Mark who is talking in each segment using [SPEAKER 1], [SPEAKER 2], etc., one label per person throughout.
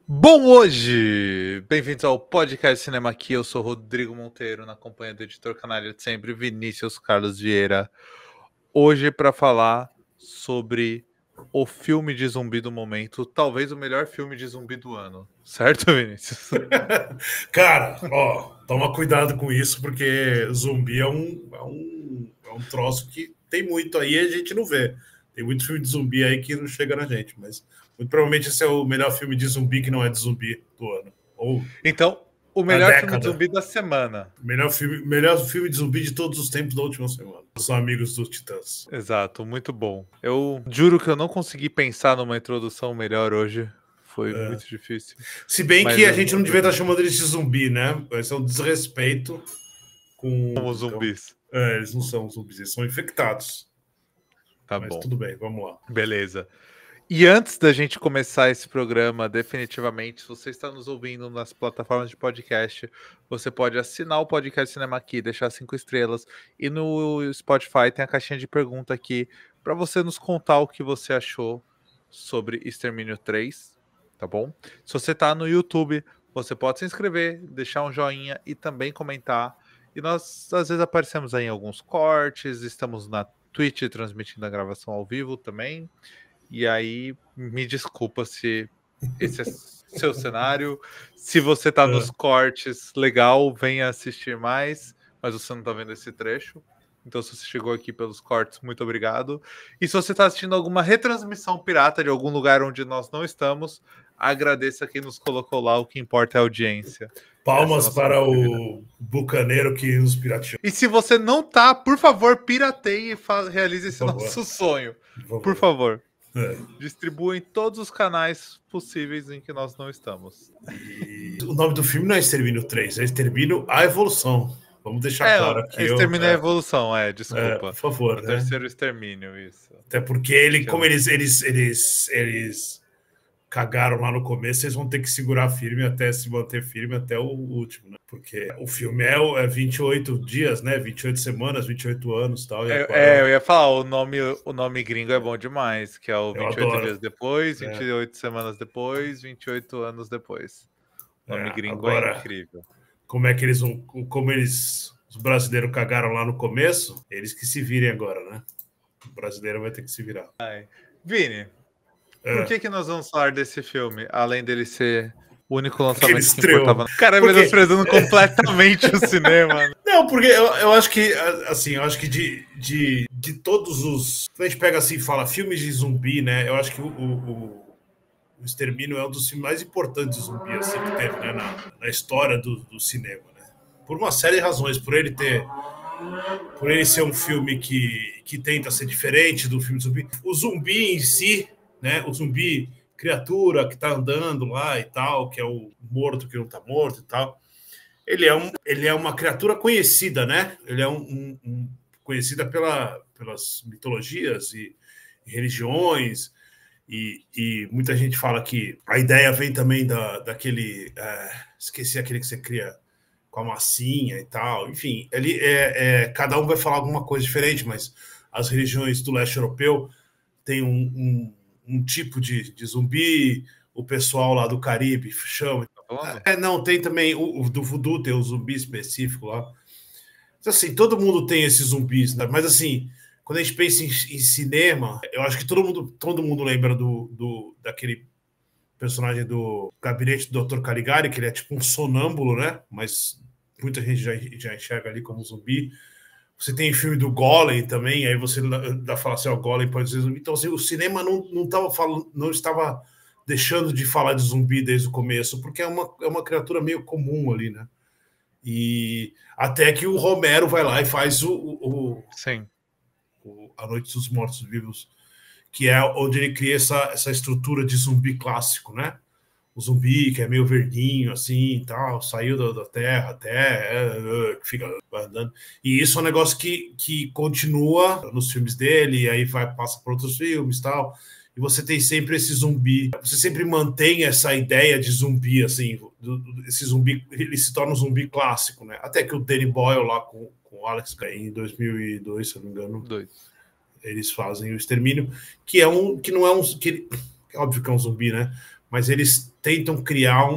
[SPEAKER 1] Bom hoje! Bem-vindos ao podcast Cinema Aqui. Eu sou Rodrigo Monteiro, na companhia do editor canalha de sempre, Vinícius Carlos Vieira. Hoje para falar sobre o filme de zumbi do momento, talvez o melhor filme de zumbi do ano. Certo, Vinícius?
[SPEAKER 2] Cara, ó, toma cuidado com isso, porque zumbi é um troço que tem muito aí e a gente não vê. Tem muito filme de zumbi aí que não chega na gente, mas muito provavelmente esse é o melhor filme de zumbi que não é de zumbi do ano. Ou
[SPEAKER 1] Então, o
[SPEAKER 2] da
[SPEAKER 1] melhor filme de
[SPEAKER 2] década.
[SPEAKER 1] zumbi da semana.
[SPEAKER 2] Melhor filme de zumbi de todos os tempos da última semana. São amigos dos Titãs.
[SPEAKER 1] Exato, muito bom. Eu juro que eu não consegui pensar numa introdução melhor hoje. Foi muito difícil.
[SPEAKER 2] Se bem
[SPEAKER 1] Mas
[SPEAKER 2] que a
[SPEAKER 1] eu
[SPEAKER 2] gente não devia estar chamando eles de zumbi, né? Vai ser um desrespeito com.
[SPEAKER 1] amo
[SPEAKER 2] Então,
[SPEAKER 1] zumbis.
[SPEAKER 2] eles não são zumbis, eles são infectados.
[SPEAKER 1] Tá
[SPEAKER 2] Mas
[SPEAKER 1] bom.
[SPEAKER 2] tudo bem, vamos lá.
[SPEAKER 1] Beleza. E antes da gente começar esse programa, definitivamente, se você está nos ouvindo nas plataformas de podcast, você pode assinar o podcast Cinema Aqui, deixar 5 estrelas. E no Spotify tem a caixinha de pergunta aqui para você nos contar o que você achou sobre Extermínio 3, tá bom? Se você está no YouTube, você pode se inscrever, deixar um joinha e também comentar. E nós, às vezes, aparecemos aí em alguns cortes, estamos na Twitch transmitindo a gravação ao vivo também. E aí, me desculpa se esse é seu cenário. Se você tá nos
[SPEAKER 2] É.
[SPEAKER 1] cortes, legal, venha assistir mais, mas você não tá vendo esse trecho. Então, se você chegou aqui pelos cortes, muito obrigado. E se você está assistindo alguma retransmissão pirata de algum lugar onde nós não estamos, agradeça quem nos colocou lá, o que importa é a audiência. Essa é a
[SPEAKER 2] Palmas
[SPEAKER 1] nossa
[SPEAKER 2] para
[SPEAKER 1] objetividade.
[SPEAKER 2] o bucaneiro que nos pirateou,
[SPEAKER 1] E se você não tá, por favor, pirateie e realize
[SPEAKER 2] por
[SPEAKER 1] esse
[SPEAKER 2] favor.
[SPEAKER 1] nosso sonho.
[SPEAKER 2] Por
[SPEAKER 1] Por
[SPEAKER 2] favor.
[SPEAKER 1] favor.
[SPEAKER 2] É.
[SPEAKER 1] Distribua em todos os canais possíveis em que nós não estamos.
[SPEAKER 2] E o nome do filme não é Extermínio 3, é Extermínio a Evolução. Vamos deixar
[SPEAKER 1] É,
[SPEAKER 2] claro aqui.
[SPEAKER 1] Extermínio é a Evolução,
[SPEAKER 2] Por
[SPEAKER 1] desculpa.
[SPEAKER 2] favor,
[SPEAKER 1] O
[SPEAKER 2] né?
[SPEAKER 1] terceiro extermínio, isso.
[SPEAKER 2] Até porque ele,
[SPEAKER 1] Que eu
[SPEAKER 2] como
[SPEAKER 1] não...
[SPEAKER 2] eles cagaram lá no começo, eles vão ter que segurar firme até se manter firme até o último, né? Porque o filme é 28 dias, né? 28 semanas, 28 anos e tal. E agora
[SPEAKER 1] eu ia falar, o nome gringo é bom demais, que é o
[SPEAKER 2] eu
[SPEAKER 1] 28
[SPEAKER 2] adoro.
[SPEAKER 1] dias depois,
[SPEAKER 2] Né?
[SPEAKER 1] 28 semanas depois, 28 anos depois. O nome gringo é
[SPEAKER 2] Agora,
[SPEAKER 1] incrível.
[SPEAKER 2] como é que os brasileiros cagaram lá no começo, eles que se virem agora, né? O brasileiro vai ter que se virar.
[SPEAKER 1] Vini, por
[SPEAKER 2] É,
[SPEAKER 1] que nós vamos falar desse filme, além dele ser o único
[SPEAKER 2] porque ele
[SPEAKER 1] lançamento que
[SPEAKER 2] estreou.
[SPEAKER 1] importava? Cara,
[SPEAKER 2] Porque
[SPEAKER 1] menosprezando completamente o cinema.
[SPEAKER 2] não, porque eu acho que assim, eu acho que de todos os, quando a gente pega assim e fala filmes de zumbi, né? Eu acho que o Extermínio é um dos filmes mais importantes de zumbi assim, que teve, né, na história do cinema, né? Por uma série de razões, por ele ser um filme que tenta ser diferente do filme de zumbi. O zumbi em si, né? O zumbi criatura que tá andando lá e tal, que é o morto que não tá morto e tal. Ele é uma criatura conhecida, né? Ele é conhecida pelas mitologias e religiões. E muita gente fala que a ideia vem também daquele. Esqueci aquele que você cria com a massinha e tal. Enfim, cada um vai falar alguma coisa diferente, mas as religiões do leste europeu têm um tipo de zumbi, o pessoal lá do Caribe chama.
[SPEAKER 1] Tá falando?
[SPEAKER 2] Não, tem também o do voodoo, tem o zumbi específico lá. Assim, todo mundo tem esses zumbis, né? Mas assim, quando a gente pensa em cinema, eu acho que todo mundo lembra daquele personagem do Gabinete do Dr. Caligari, que ele é tipo um sonâmbulo, né? Mas muita gente já enxerga ali como zumbi. Você tem filme do Golem também, aí você dá fala assim, o Golem pode ser zumbi. Então, assim, o cinema não estava deixando de falar de zumbi desde o começo, porque é uma criatura meio comum ali, né? E até que o Romero vai lá e faz
[SPEAKER 1] Sim.
[SPEAKER 2] A Noite dos Mortos-Vivos, que é onde ele cria essa estrutura de zumbi clássico, né? O zumbi que é meio verdinho, assim, tal, saiu da terra até, fica andando. E isso é um negócio que continua nos filmes dele, e aí passa por outros filmes tal. E você tem sempre esse zumbi, você sempre mantém essa ideia de zumbi, assim, esse zumbi, ele se torna um zumbi clássico, né? Até que o Danny Boyle lá com o Alex em 2002, se eu não me engano,
[SPEAKER 1] Dois.
[SPEAKER 2] eles fazem o Extermínio, que não é um, óbvio que é um zumbi, né? Mas eles tentam criar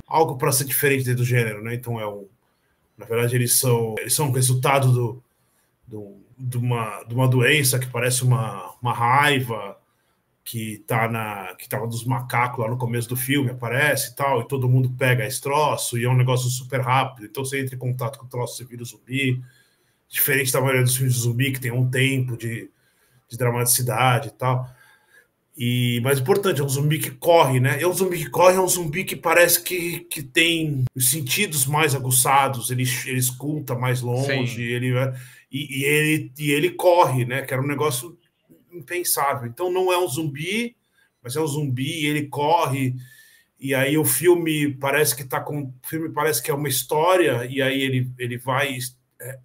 [SPEAKER 2] algo para ser diferente dentro do gênero, né? Então na verdade eles são resultado de uma doença que parece uma raiva que tava dos macacos lá no começo do filme, aparece e tal, e todo mundo pega esse troço, e é um negócio super rápido, então você entra em contato com o troço, você vira zumbi, diferente da maioria dos filmes de zumbi, que tem um tempo de dramaticidade e tal. Mas importante, é um zumbi que corre, né? É um zumbi que corre, é um zumbi que parece que tem os sentidos mais aguçados, ele escuta mais longe, ele corre, né? Que era um negócio impensável. Então não é um zumbi, mas é um zumbi, ele corre, e aí o filme parece que é uma história, e aí ele vai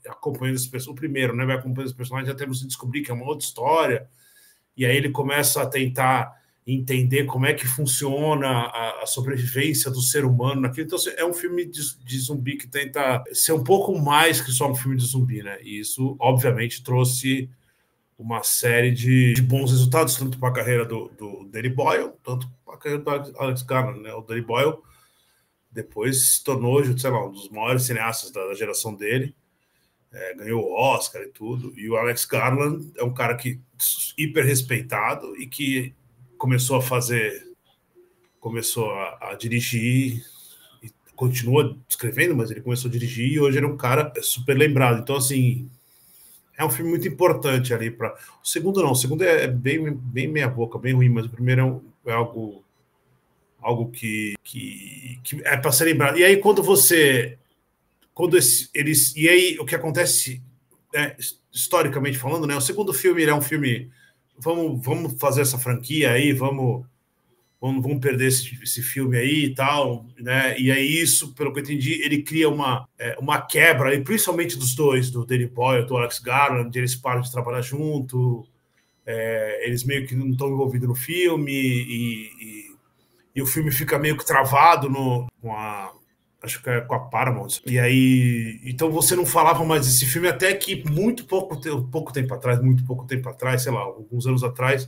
[SPEAKER 2] acompanhando as pessoas. O primeiro, né? Vai acompanhando os personagens até você descobrir que é uma outra história. E aí ele começa a tentar entender como é que funciona a sobrevivência do ser humano naquilo. Então, é um filme de zumbi que tenta ser um pouco mais que só um filme de zumbi, né? E isso, obviamente, trouxe uma série de bons resultados, tanto para a carreira do Danny Boyle, tanto para a carreira do Alex Garland, né? O Danny Boyle depois se tornou, sei lá, um dos maiores cineastas da geração dele. Ganhou o Oscar e tudo, e o Alex Garland é um cara que hiper respeitado e que começou a dirigir e continua escrevendo, mas ele começou a dirigir e hoje ele é um cara super lembrado. Então, assim, é um filme muito importante ali para... O segundo não, o segundo é bem meia boca, bem ruim, mas o primeiro é algo que é para ser lembrado. E aí, e aí o que acontece, né, historicamente falando, né, o segundo filme ele é um filme, vamos fazer essa franquia aí, vamos perder esse filme aí e tal, né, e aí isso, pelo que eu entendi, ele cria uma quebra, e principalmente dos dois, do Danny Boyle, do Alex Garland, eles param de trabalhar junto, eles meio que não estão envolvidos no filme, e o filme fica meio que travado acho que é com a Paramount. E aí, então você não falava mais desse filme até que muito pouco tempo atrás, sei lá, alguns anos atrás,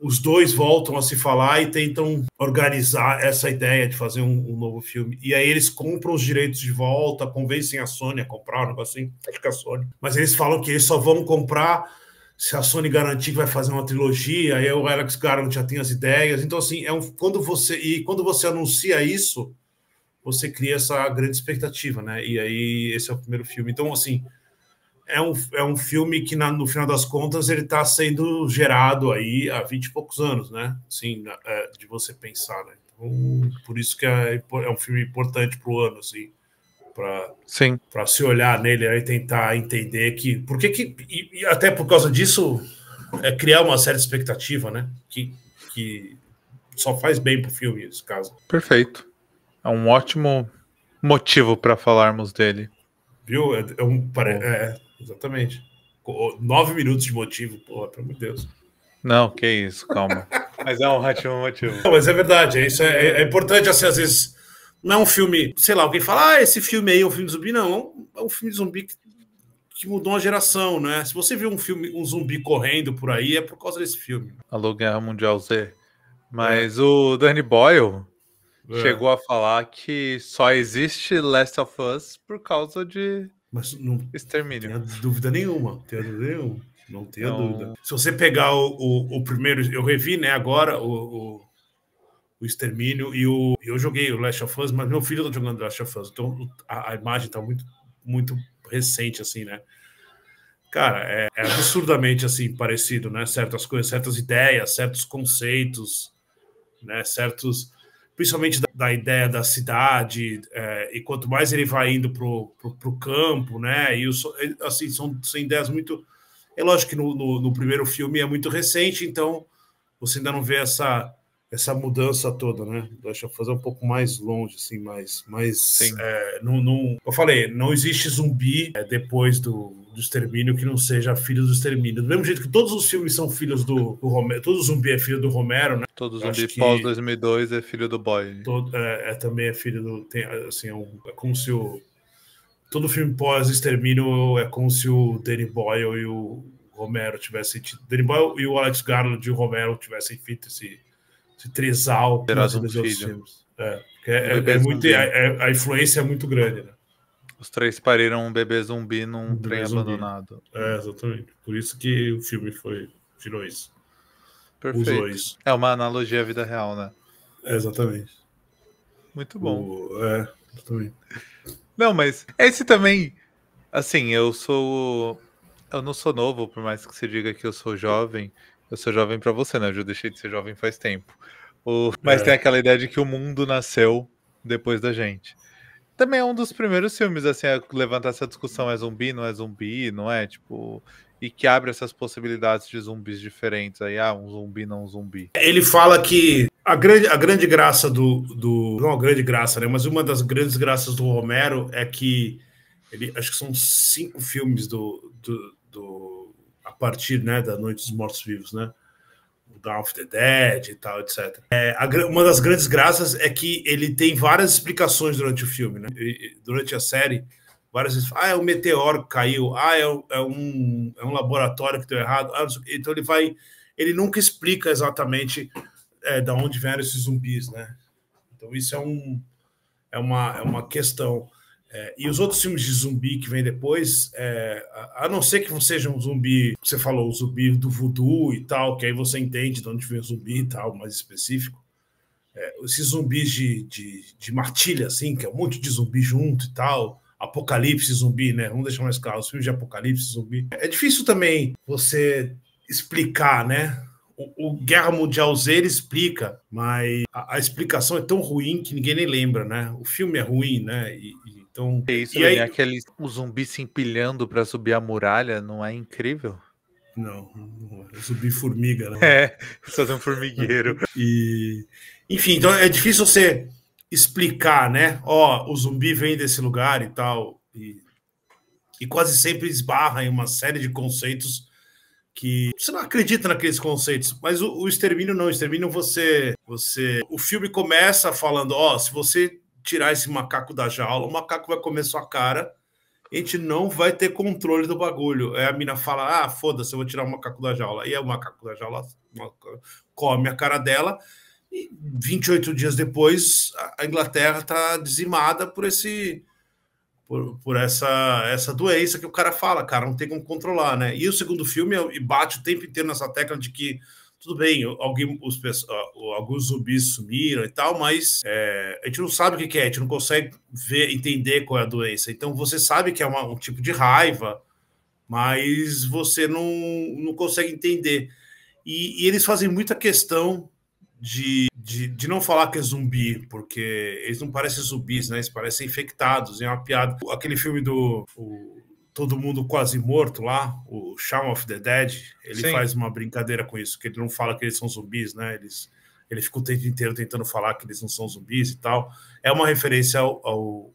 [SPEAKER 2] os dois voltam a se falar e tentam organizar essa ideia de fazer um novo filme. E aí eles compram os direitos de volta, convencem a Sony a comprar um negócio assim, acho que é a Sony. Mas eles falam que eles só vão comprar se a Sony garantir que vai fazer uma trilogia, aí o Alex Garland já tem as ideias. Então, assim, quando você anuncia isso, você cria essa grande expectativa, né? E aí esse é o primeiro filme. Então, assim, é um filme que, no final das contas, ele está sendo gerado aí há 20 e poucos anos, né? Assim, de você pensar, né? Então, por isso que é um filme importante para o ano, assim, para se olhar nele e tentar entender e até por causa disso, criar uma certa expectativa, né? Que só faz bem pro filme, nesse caso.
[SPEAKER 1] Perfeito. É um ótimo motivo para falarmos dele.
[SPEAKER 2] Viu? Exatamente. 9 minutos de motivo, porra, pelo amor de Deus.
[SPEAKER 1] Não, que isso, calma. Mas é um ótimo motivo.
[SPEAKER 2] Não, mas é verdade, isso é importante, assim, às vezes, não é um filme, sei lá, alguém fala, esse filme aí é um filme de zumbi, não, é um filme de zumbi que mudou uma geração, né? Se você viu um zumbi correndo por aí, é por causa desse filme.
[SPEAKER 1] Alô, Guerra Mundial Z. Mas o Danny Boyle chegou a falar que só existe Last of Us por causa de Extermínio.
[SPEAKER 2] Não tenho dúvida nenhuma. Não tenho dúvida. Se você pegar o primeiro, eu revi, né, agora o Extermínio e eu joguei o Last of Us, mas meu filho tá jogando Last of Us, então a imagem tá muito, muito recente, assim, né? Cara, é absurdamente, assim, parecido, né? Certas coisas, certas ideias, certos conceitos, né? Principalmente da ideia da cidade, e quanto mais ele vai indo pro campo, né? E assim, são ideias muito... É lógico que no primeiro filme é muito recente, então você ainda não vê essa mudança toda, né? Deixa eu fazer um pouco mais longe, assim, mas eu falei, não existe zumbi depois do Extermínio que não seja filho do Extermínio. Do mesmo jeito que todos os filmes são filhos do Romero, todo zumbi é filho do Romero, né?
[SPEAKER 1] Todo zumbi pós 2002 é filho do Boyle.
[SPEAKER 2] Também é filho do... assim, é como se todo filme pós-Extermínio é como se o Danny Boyle e o Romero tivessem tido... Danny Boyle e o Alex Garland e o Romero tivessem feito esse trisal que nós temos outros filmes. A influência é muito grande, né?
[SPEAKER 1] Os três pariram um bebê zumbi num trem abandonado.
[SPEAKER 2] Exatamente. Por isso que o filme virou isso.
[SPEAKER 1] Perfeito.
[SPEAKER 2] Usou isso.
[SPEAKER 1] É uma analogia à vida real, né?
[SPEAKER 2] Exatamente.
[SPEAKER 1] Muito bom.
[SPEAKER 2] Exatamente.
[SPEAKER 1] Não, mas esse também, assim, eu não sou novo, por mais que você diga que eu sou jovem para você, né? Eu já deixei de ser jovem faz tempo. Mas tem aquela ideia de que o mundo nasceu depois da gente. Também é um dos primeiros filmes, assim, a levantar essa discussão, é zumbi, não é? Tipo, e que abre essas possibilidades de zumbis diferentes aí, um zumbi, não um zumbi.
[SPEAKER 2] Ele fala que a grande graça não a grande graça, né? Mas uma das grandes graças do Romero é que acho que são 5 filmes a partir, né, da Noite dos Mortos-Vivos, né? O Dawn of the Dead e tal, etc. Uma das grandes graças é que ele tem várias explicações durante o filme, né? Durante a série, várias vezes, é um meteoro que caiu, é um laboratório que deu errado. Então ele nunca explica exatamente de onde vieram esses zumbis, né? Então isso é uma questão. E os outros filmes de zumbi que vêm depois, a não ser que seja um zumbi, você falou, o zumbi do voodoo e tal, que aí você entende de onde vem o zumbi e tal, mais específico. Esses zumbis de matilha, assim, que é um monte de zumbi junto e tal, apocalipse zumbi, né? Vamos deixar mais claro, os filmes de apocalipse zumbi. É difícil também você explicar, né? O Guerra Mundial Z ele explica, mas a explicação é tão ruim que ninguém nem lembra, né? O filme é ruim, né? Então,
[SPEAKER 1] isso, aí o zumbi se empilhando para subir a muralha, não é incrível?
[SPEAKER 2] Não é zumbi formiga, né?
[SPEAKER 1] Fazer um formigueiro.
[SPEAKER 2] Enfim, então é difícil você explicar, né? O zumbi vem desse lugar e tal, e quase sempre esbarra em uma série de conceitos que você não acredita naqueles conceitos, mas o Extermínio não. O Extermínio o filme começa falando, se você tirar esse macaco da jaula, o macaco vai comer sua cara, a gente não vai ter controle do bagulho. Aí a mina fala, foda-se, eu vou tirar o macaco da jaula. E aí o macaco da jaula come a cara dela, e 28 dias depois a Inglaterra está dizimada por essa doença que o cara fala, cara, não tem como controlar, né? E o segundo filme bate o tempo inteiro nessa tecla de que tudo bem, alguns zumbis sumiram e tal, mas a gente não sabe o que é, a gente não consegue entender qual é a doença. Então você sabe que é um tipo de raiva, mas você não consegue entender. E eles fazem muita questão de não falar que é zumbi, porque eles não parecem zumbis, né? Eles parecem infectados. É uma piada. Aquele filme Todo Mundo Quase Morto lá, o Shaun of the Dead, ele faz uma brincadeira com isso, que ele não fala que eles são zumbis, né? Ele fica o tempo inteiro tentando falar que eles não são zumbis e tal. É uma referência ao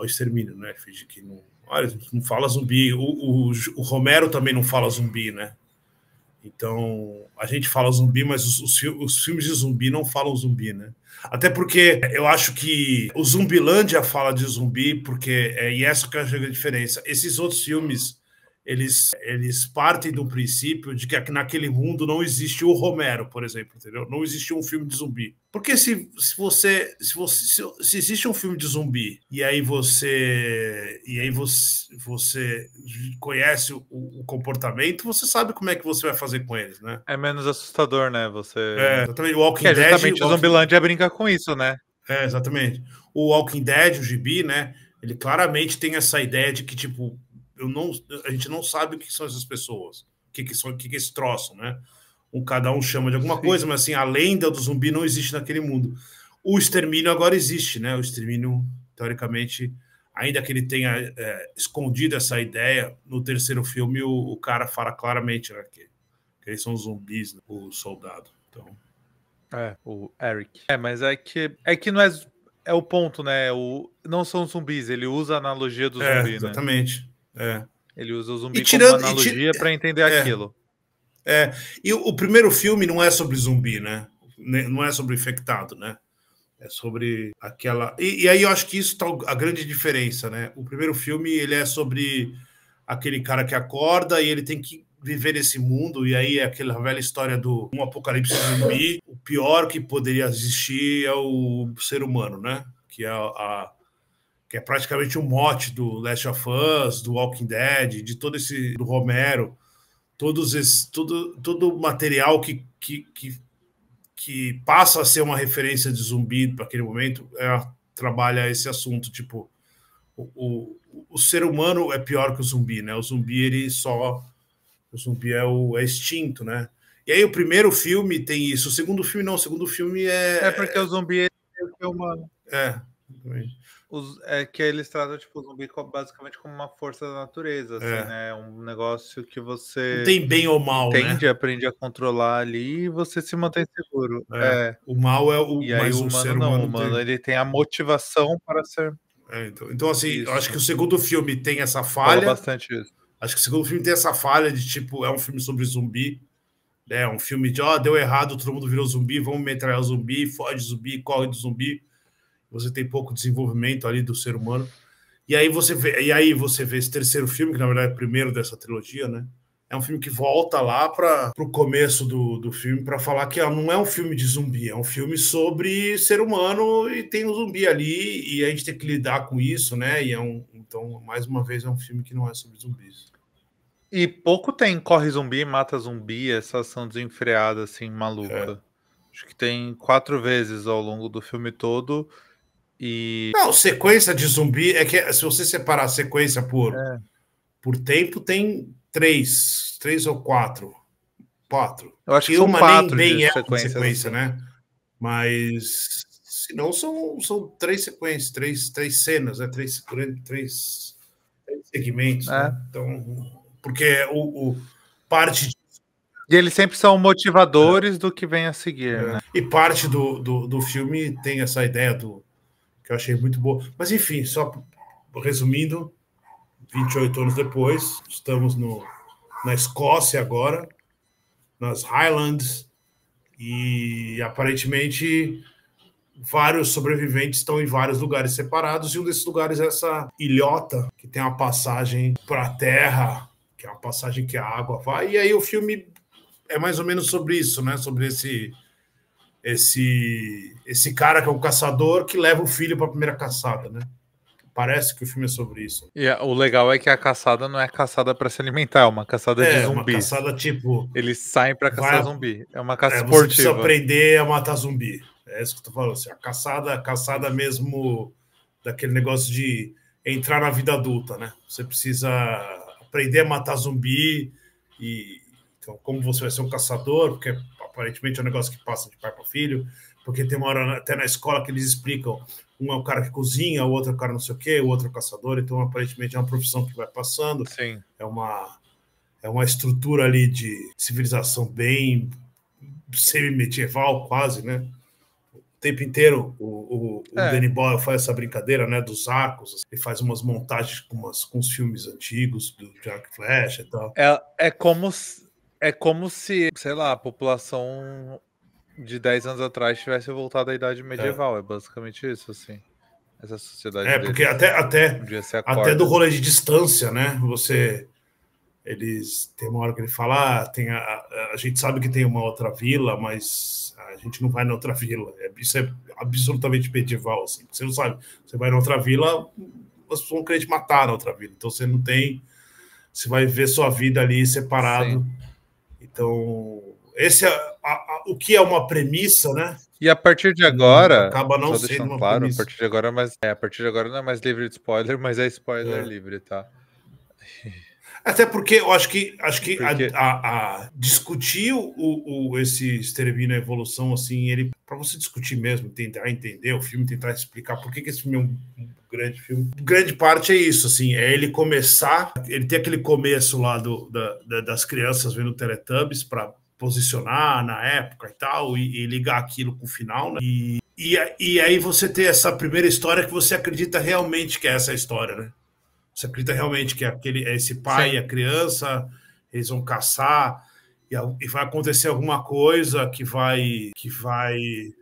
[SPEAKER 2] Extermínio, né? Que não fala zumbi. O Romero também não fala zumbi, né? Então, a gente fala zumbi, mas os filmes de zumbi não falam zumbi, né? Até porque eu acho que o Zumbilândia fala de zumbi, porque e essa que é a grande diferença. Esses outros filmes, eles partem do princípio de que naquele mundo não existe o Romero, por exemplo, entendeu? Não existe um filme de zumbi. Porque se existe um filme de zumbi e aí você conhece o comportamento, você sabe como é que você vai fazer com eles, né?
[SPEAKER 1] É menos assustador, né?
[SPEAKER 2] Exatamente. O Walking Dead,
[SPEAKER 1] justamente o Zumbilândia brinca com isso, né?
[SPEAKER 2] Exatamente. O Walking Dead, o Gibi, né? Ele claramente tem essa ideia de que, tipo, a gente não sabe o que são essas pessoas, o que é esse troço, né? Cada um chama de alguma coisa, mas assim, a lenda do zumbi não existe naquele mundo. O Extermínio agora existe, né? O Extermínio, teoricamente, ainda que ele tenha escondido essa ideia, no terceiro filme o cara fala claramente, né, que eles são zumbis, né? O soldado. Então...
[SPEAKER 1] o Eric. Mas é que não é o ponto, né? Não são zumbis, ele usa a analogia do zumbi,
[SPEAKER 2] exatamente.
[SPEAKER 1] Né? Ele usa o zumbi como analogia para entender aquilo.
[SPEAKER 2] E o primeiro filme não é sobre zumbi, né? Não é sobre infectado, né? É sobre aquela... E aí eu acho que isso tá a grande diferença, né? O primeiro filme, ele é sobre aquele cara que acorda e ele tem que viver nesse mundo, e aí é aquela velha história do um apocalipse zumbi, o pior que poderia existir é o ser humano, né? Que é praticamente o mote do Last of Us, do Walking Dead, de todo esse do Romero, todo o material que passa a ser uma referência de zumbi para aquele momento, trabalha esse assunto, tipo, o ser humano é pior que o zumbi, né? O zumbi, o zumbi é extinto, né? E aí o primeiro filme tem isso, o segundo filme não, o segundo filme
[SPEAKER 1] É porque o zumbi é uma...
[SPEAKER 2] É,
[SPEAKER 1] é que eles tratam tipo, o zumbi basicamente como uma força da natureza, assim, né? Um negócio que você
[SPEAKER 2] não tem bem ou mal,
[SPEAKER 1] entende,
[SPEAKER 2] né?
[SPEAKER 1] aprende a controlar ali e você se mantém seguro.
[SPEAKER 2] O mal é o...
[SPEAKER 1] E aí
[SPEAKER 2] mas
[SPEAKER 1] o humano não, o humano ele tem a motivação para ser...
[SPEAKER 2] então assim, eu acho que o segundo filme tem essa
[SPEAKER 1] Fala
[SPEAKER 2] falha.
[SPEAKER 1] bastante isso.
[SPEAKER 2] Acho que o segundo filme tem essa falha de, tipo, é um filme sobre zumbi, né? Um filme de, deu errado, todo mundo virou zumbi, vamos metralhar o zumbi, foge zumbi, corre do zumbi. Você tem pouco desenvolvimento ali do ser humano. E aí você vê esse terceiro filme, que na verdade é o primeiro dessa trilogia, né? É um filme que volta lá para o começo do filme para falar que não é um filme de zumbi, é um filme sobre ser humano e tem um zumbi ali e a gente tem que lidar com isso, né? Então, mais uma vez, é um filme que não é sobre zumbis.
[SPEAKER 1] E pouco tem corre zumbi, mata zumbi, essa ação desenfreada, assim, maluca. Acho que tem 4 vezes ao longo do filme todo. E...
[SPEAKER 2] Não, sequência de zumbi é que se você separar a sequência por tempo, tem 3 ou 4.
[SPEAKER 1] Eu acho que
[SPEAKER 2] E
[SPEAKER 1] são
[SPEAKER 2] uma
[SPEAKER 1] 4
[SPEAKER 2] nem bem
[SPEAKER 1] de
[SPEAKER 2] é
[SPEAKER 1] sequência,
[SPEAKER 2] sequência,
[SPEAKER 1] assim.
[SPEAKER 2] né? Mas se não, são 3 sequências, 3 cenas, né? 3 segmentos, né? Então, porque parte...
[SPEAKER 1] E eles sempre são motivadores do que vem a seguir, né?
[SPEAKER 2] E parte do filme tem essa ideia que eu achei muito boa. Mas, enfim, só resumindo, 28 anos depois, estamos na Escócia agora, nas Highlands, e aparentemente vários sobreviventes estão em vários lugares separados, e um desses lugares é essa ilhota, que tem uma passagem para a terra, que é uma passagem que a água vai, e aí o filme é mais ou menos sobre isso, né? Sobre esse cara que é um caçador que leva o filho para a primeira caçada, né? Parece que o filme é sobre isso.
[SPEAKER 1] E o legal é que a caçada não é caçada para se alimentar, é uma caçada de zumbis.
[SPEAKER 2] Uma caçada tipo...
[SPEAKER 1] Eles saem para caçar zumbi. É uma caça esportiva.
[SPEAKER 2] Você precisa aprender a matar zumbi. É isso que eu tô falando. Assim, a caçada mesmo daquele negócio de entrar na vida adulta, né? Você precisa aprender a matar zumbi então, como você vai ser um caçador, porque aparentemente é um negócio que passa de pai para filho, porque tem uma hora até na escola que eles explicam, um é o cara que cozinha, o outro é o cara não sei o quê, o outro é o caçador, então aparentemente é uma profissão que vai passando.
[SPEAKER 1] Sim.
[SPEAKER 2] É uma estrutura ali de civilização bem semi-medieval, quase, né? O tempo inteiro o Danny Boyle faz essa brincadeira, né, dos arcos, ele faz umas montagens com os filmes antigos do Jack Flash e tal.
[SPEAKER 1] É como se, sei lá, a população de 10 anos atrás tivesse voltado à idade medieval, é basicamente isso, assim. Essa sociedade
[SPEAKER 2] porque até do rolê de distância, né? Tem uma hora que ele fala, a gente sabe que tem uma outra vila, mas a gente não vai na outra vila. Isso é absolutamente medieval, assim. Você não sabe. Você vai na outra vila, as pessoas vão querer te matar na outra vila. Então você não tem... Você vai ver sua vida ali separado. Sim. Então, esse é o que é uma premissa, né?
[SPEAKER 1] E a partir de agora,
[SPEAKER 2] acaba não sendo uma
[SPEAKER 1] claro,
[SPEAKER 2] premissa.
[SPEAKER 1] a partir de agora não é mais livre de spoiler, mas é spoiler livre, tá?
[SPEAKER 2] Até porque eu acho que discutir esse Extermínio e a Evolução, assim, ele, para você discutir mesmo, tentar entender o filme, tentar explicar por que esse filme é um grande filme. Grande parte é isso, assim, é ele começar, ele tem aquele começo lá das crianças vendo Teletubbies para posicionar na época e tal, e ligar aquilo com o final, né? E aí você tem essa primeira história que você acredita realmente que é essa história, né? Você acredita realmente que esse pai e a criança, eles vão caçar e vai acontecer alguma coisa que vai...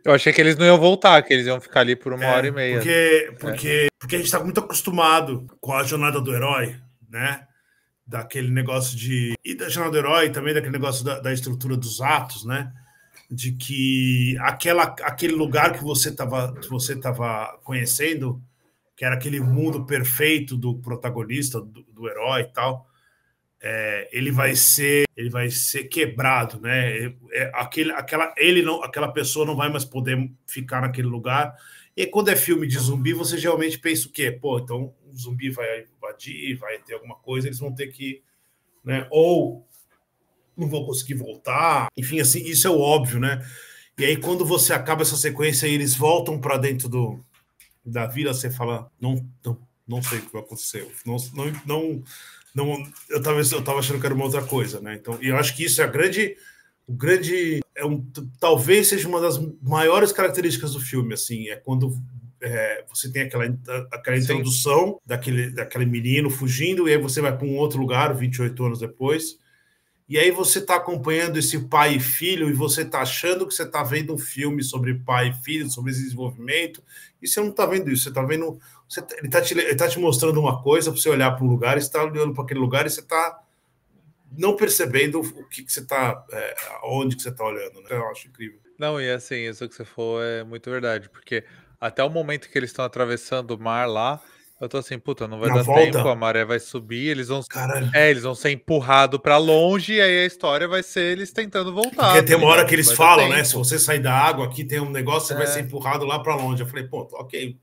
[SPEAKER 1] Eu achei que eles não iam voltar, que eles iam ficar ali por 1h30.
[SPEAKER 2] Porque a gente está muito acostumado com a jornada do herói, né? daquele negócio de... E da jornada do herói, também daquele negócio da estrutura dos atos, né? De que aquele lugar que você estava conhecendo, que era aquele mundo perfeito do protagonista, do herói e tal, ele vai ser quebrado, né? Aquela pessoa não vai mais poder ficar naquele lugar. E quando é filme de zumbi, você geralmente pensa o quê? Pô, então o zumbi vai invadir, vai ter alguma coisa, eles vão ter que, né? Ou não vão conseguir voltar. Enfim, assim, isso é o óbvio, né? E aí, quando você acaba essa sequência e eles voltam para dentro da vila, você fala, não sei o que vai acontecer. Eu tava achando que era uma outra coisa, né? Então, e eu acho que isso é talvez seja uma das maiores características do filme, assim, é quando você tem aquela introdução daquele menino fugindo, e aí você vai para um outro lugar 28 anos depois, e aí você está acompanhando esse pai e filho, e você está achando que você está vendo um filme sobre pai e filho, sobre esse desenvolvimento, e você não está vendo isso, você está vendo... ele está te mostrando uma coisa para você olhar para um lugar, e você está olhando para aquele lugar, e você está não percebendo o que você está... onde que você está olhando, né? Eu acho incrível.
[SPEAKER 1] Não, e assim, isso que você falou é muito verdade, porque até o momento que eles estão atravessando o mar lá, eu tô assim, puta, não vai
[SPEAKER 2] Na
[SPEAKER 1] dar tempo, a
[SPEAKER 2] volta,
[SPEAKER 1] maré vai subir,
[SPEAKER 2] caralho...
[SPEAKER 1] eles vão ser empurrados pra longe, e aí a história vai ser eles tentando voltar,
[SPEAKER 2] Porque
[SPEAKER 1] tá
[SPEAKER 2] tem uma hora
[SPEAKER 1] ligado?
[SPEAKER 2] que
[SPEAKER 1] Não
[SPEAKER 2] eles
[SPEAKER 1] vai dar
[SPEAKER 2] falam, né? Se
[SPEAKER 1] tempo.
[SPEAKER 2] você sair da água, aqui tem um negócio, você vai ser
[SPEAKER 1] É,
[SPEAKER 2] empurrado lá para longe. Eu falei, pô, ok.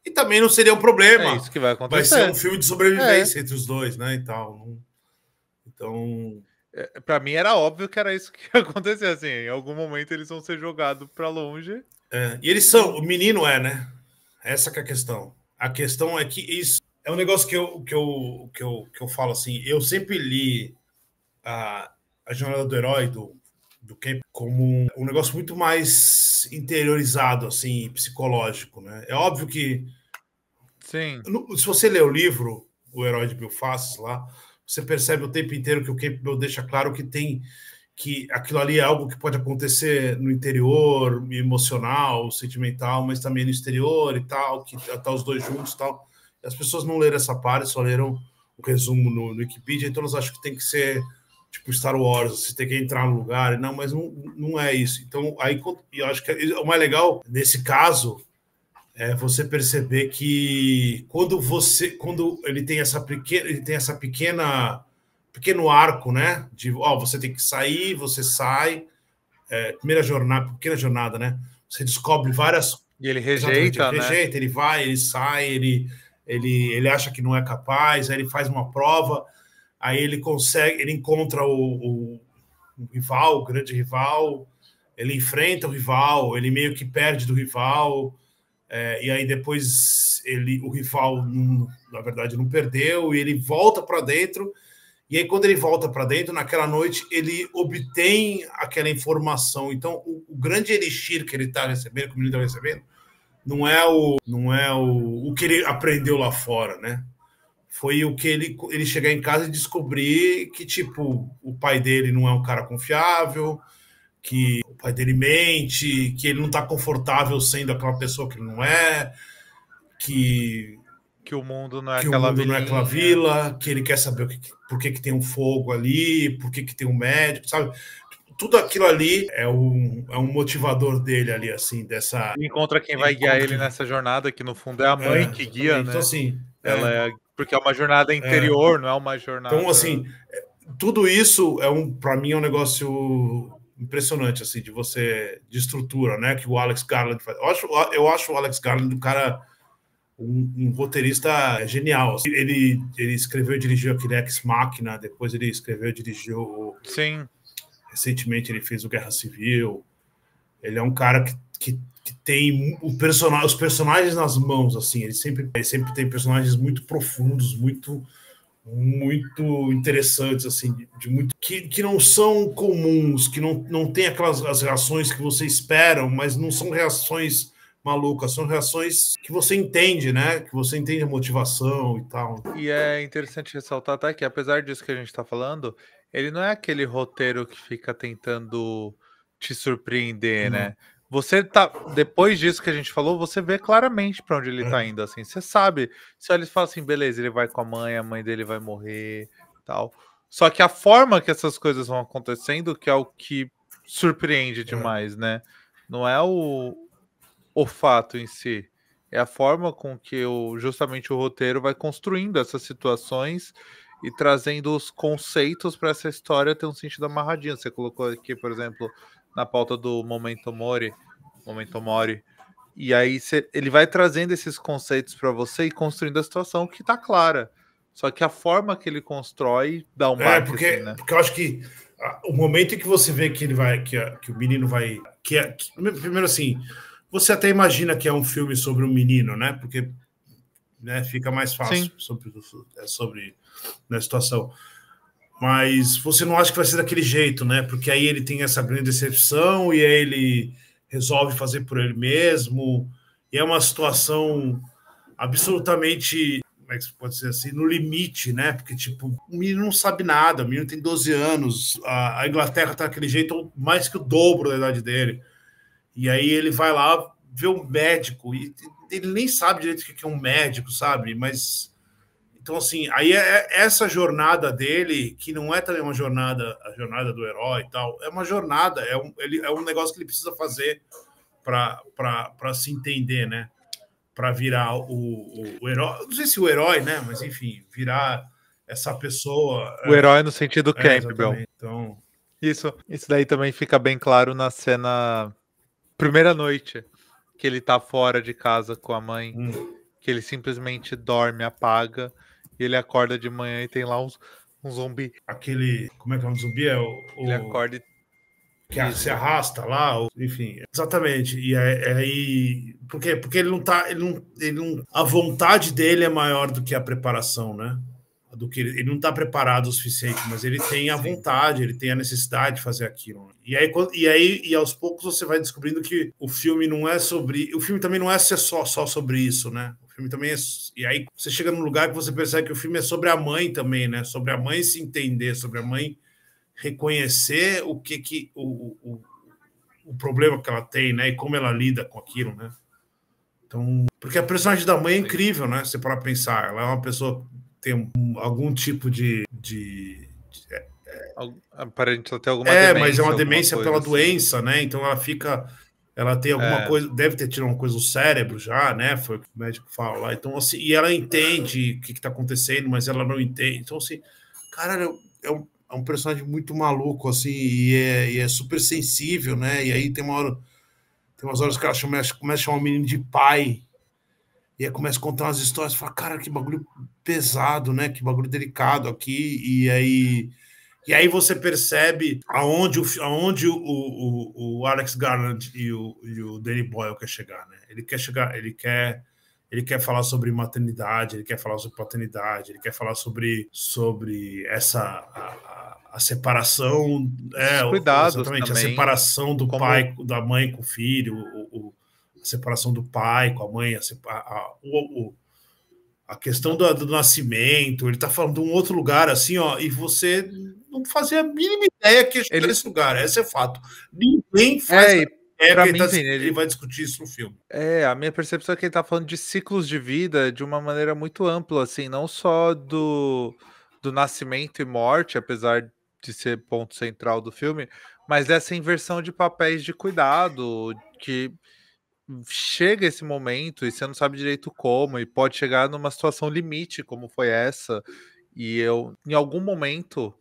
[SPEAKER 2] E também não seria um
[SPEAKER 1] é
[SPEAKER 2] problema.
[SPEAKER 1] isso que vai
[SPEAKER 2] Vai ser um
[SPEAKER 1] acontecer.
[SPEAKER 2] filme de
[SPEAKER 1] É,
[SPEAKER 2] sobrevivência entre os dois, né? E tal. Então.
[SPEAKER 1] pra mim era óbvio que era isso que ia acontecer, assim, em algum momento eles vão ser jogados pra longe.
[SPEAKER 2] E eles são, o menino né? Essa que é a questão. A questão é que isso é um negócio que eu falo assim. Eu sempre li a jornada do herói do Camp como um negócio muito mais interiorizado, assim, psicológico, né? É óbvio que
[SPEAKER 1] Sim,
[SPEAKER 2] se você ler o livro O Herói de Mil Faces lá, você percebe o tempo inteiro que o Campbell deixa claro que aquilo ali é algo que pode acontecer no interior, emocional, sentimental, mas também no exterior e tal, que tá os dois juntos e tal. E as pessoas não leram essa parte, só leram o resumo no Wikipedia, então elas acham que tem que ser tipo Star Wars, você tem que entrar no lugar. Não, mas não é isso. Então, aí eu acho que o mais legal nesse caso é você perceber que quando ele tem essa pequena pequeno arco, né? De você tem que sair, você sai, pequena jornada, né? Você descobre várias,
[SPEAKER 1] e ele
[SPEAKER 2] exatamente, ele
[SPEAKER 1] rejeita, né?
[SPEAKER 2] rejeita, ele vai, ele sai, ele acha que não é capaz, aí ele faz uma prova, aí ele encontra o rival, o grande rival, ele enfrenta o rival, ele meio que perde do rival. E aí depois o rival, na verdade, não perdeu, e ele volta para dentro. E aí, quando ele volta para dentro, naquela noite, ele obtém aquela informação. Então, o grande elixir que ele está recebendo, que o menino está recebendo, não é o que ele aprendeu lá fora, né? Foi o que ele chegar em casa e descobrir que, tipo, o pai dele não é um cara confiável, que o pai dele mente, que ele não está confortável sendo aquela pessoa que ele não é, que
[SPEAKER 1] Que o mundo não é
[SPEAKER 2] o
[SPEAKER 1] aquela
[SPEAKER 2] mundo não é aquela
[SPEAKER 1] vilinha.
[SPEAKER 2] vila, que ele quer saber por que tem um fogo ali, por que tem um médico, sabe? Tudo aquilo ali é um motivador dele ali, assim, dessa...
[SPEAKER 1] Ele encontra quem vai guiar
[SPEAKER 2] Encontra
[SPEAKER 1] ele
[SPEAKER 2] que...
[SPEAKER 1] nessa jornada, que no fundo é a mãe que guia,
[SPEAKER 2] Exatamente. Então,
[SPEAKER 1] né?
[SPEAKER 2] assim...
[SPEAKER 1] Ela é porque é uma jornada interior, não é uma
[SPEAKER 2] Então,
[SPEAKER 1] jornada.
[SPEAKER 2] assim, tudo isso para mim é um negócio impressionante, assim, de estrutura, né, que o Alex Garland faz. Eu acho o Alex Garland um cara, um roteirista genial. Assim. Ele escreveu e dirigiu aquele Ex Machina, depois ele escreveu e dirigiu,
[SPEAKER 1] Sim,
[SPEAKER 2] recentemente ele fez o Guerra Civil. Ele é um cara que tem os personagens nas mãos, assim, ele sempre tem personagens muito profundos, muito interessantes, assim, que não são comuns, que não tem aquelas as reações que você espera, mas não são reações malucas, são reações que você entende, né? Que você entende a motivação e tal.
[SPEAKER 1] e é interessante ressaltar até que apesar disso que a gente tá falando, ele não é aquele roteiro que fica tentando te surpreender,
[SPEAKER 2] Não.
[SPEAKER 1] né. Você tá depois disso que a gente falou, você vê claramente pra onde ele tá
[SPEAKER 2] É,
[SPEAKER 1] indo, assim, você sabe, você olha e fala assim: "Beleza, ele vai com a mãe dele vai morrer", tal. Só que a forma que essas coisas vão acontecendo que é o que surpreende demais, né? Não é o fato em si, é a forma com que justamente o roteiro vai construindo essas situações e trazendo os conceitos para essa história ter um sentido amarradinho. Você colocou aqui, por exemplo, na pauta do Memento Mori, e aí ele vai trazendo esses conceitos para você e construindo a situação que tá clara. Só que a forma que ele constrói dá um baque, assim, né?
[SPEAKER 2] Porque eu acho que o momento em que você vê que ele vai, que o menino vai, primeiro assim, você até imagina que é um filme sobre um menino, né? Porque, né, fica mais fácil sobre na situação. Mas você não acha que vai ser daquele jeito, né? Porque aí ele tem essa grande decepção e aí ele resolve fazer por ele mesmo. E é uma situação absolutamente, como é que pode ser assim, no limite, né? Porque, tipo, o menino não sabe nada, o menino tem 12 anos, a Inglaterra tá daquele jeito, mais que o dobro da idade dele. E aí ele vai lá ver um médico, e ele nem sabe direito o que é um médico, sabe? Mas, então, assim, aí essa jornada dele, que não é também uma jornada, a jornada do herói e tal, é uma jornada, é um negócio que ele precisa fazer para se entender, né? Para virar o herói. Não sei se o herói, né? Mas enfim, virar essa pessoa.
[SPEAKER 1] O herói no sentido Campbell.
[SPEAKER 2] Então...
[SPEAKER 1] Isso daí também fica bem claro na cena primeira noite, que ele tá fora de casa com a mãe, que ele simplesmente dorme, apaga, e ele acorda de manhã e tem lá um zumbi.
[SPEAKER 2] Aquele, como é que é um zumbi?
[SPEAKER 1] Ele acorda
[SPEAKER 2] que se arrasta lá, enfim, exatamente. E aí, por quê? Porque ele não, a vontade dele é maior do que a preparação, né? Do que ele não está preparado o suficiente, mas ele tem a vontade, ele tem a necessidade de fazer aquilo. E aos poucos você vai descobrindo que o filme não é sobre, o filme também não é só sobre isso, né? O filme também e aí você chega num lugar que você percebe que o filme é sobre a mãe também, né? Sobre a mãe se entender, sobre a mãe reconhecer o problema que ela tem, né? E como ela lida com aquilo, né? Então, porque a personagem da mãe é incrível, né? Você para pensar, ela é uma pessoa que tem algum tipo
[SPEAKER 1] aparente até alguma demência.
[SPEAKER 2] Mas é uma demência pela doença, né? Então ela tem alguma coisa, deve ter tido uma coisa no cérebro já, né? Foi o que o médico fala lá. Então, assim, e ela entende o que está acontecendo, mas ela não entende. Então, assim, cara, é um personagem muito maluco, assim, e é super sensível, né? E aí tem umas horas que ela começa a chamar o menino de pai, e aí começa a contar umas histórias, fala, cara, que bagulho pesado, né? Que bagulho delicado aqui, e aí você percebe aonde o Alex Garland e o Danny Boyle quer chegar, né? Ele quer falar sobre maternidade, ele quer falar sobre paternidade, ele quer falar sobre a separação, exatamente,
[SPEAKER 1] também,
[SPEAKER 2] a separação do pai, da mãe com o filho, a separação do pai com a mãe, a questão do nascimento. Ele tá falando de um outro lugar, assim, ó, e você não fazia a mínima ideia que ia chegar nesse lugar, esse é fato. Ninguém faz ele vai discutir isso no filme.
[SPEAKER 1] A minha percepção é que ele tá falando de ciclos de vida de uma maneira muito ampla, assim, não só do nascimento e morte, apesar de ser ponto central do filme, mas dessa inversão de papéis de cuidado, que chega esse momento e você não sabe direito como, e pode chegar numa situação limite, como foi essa, e em algum momento,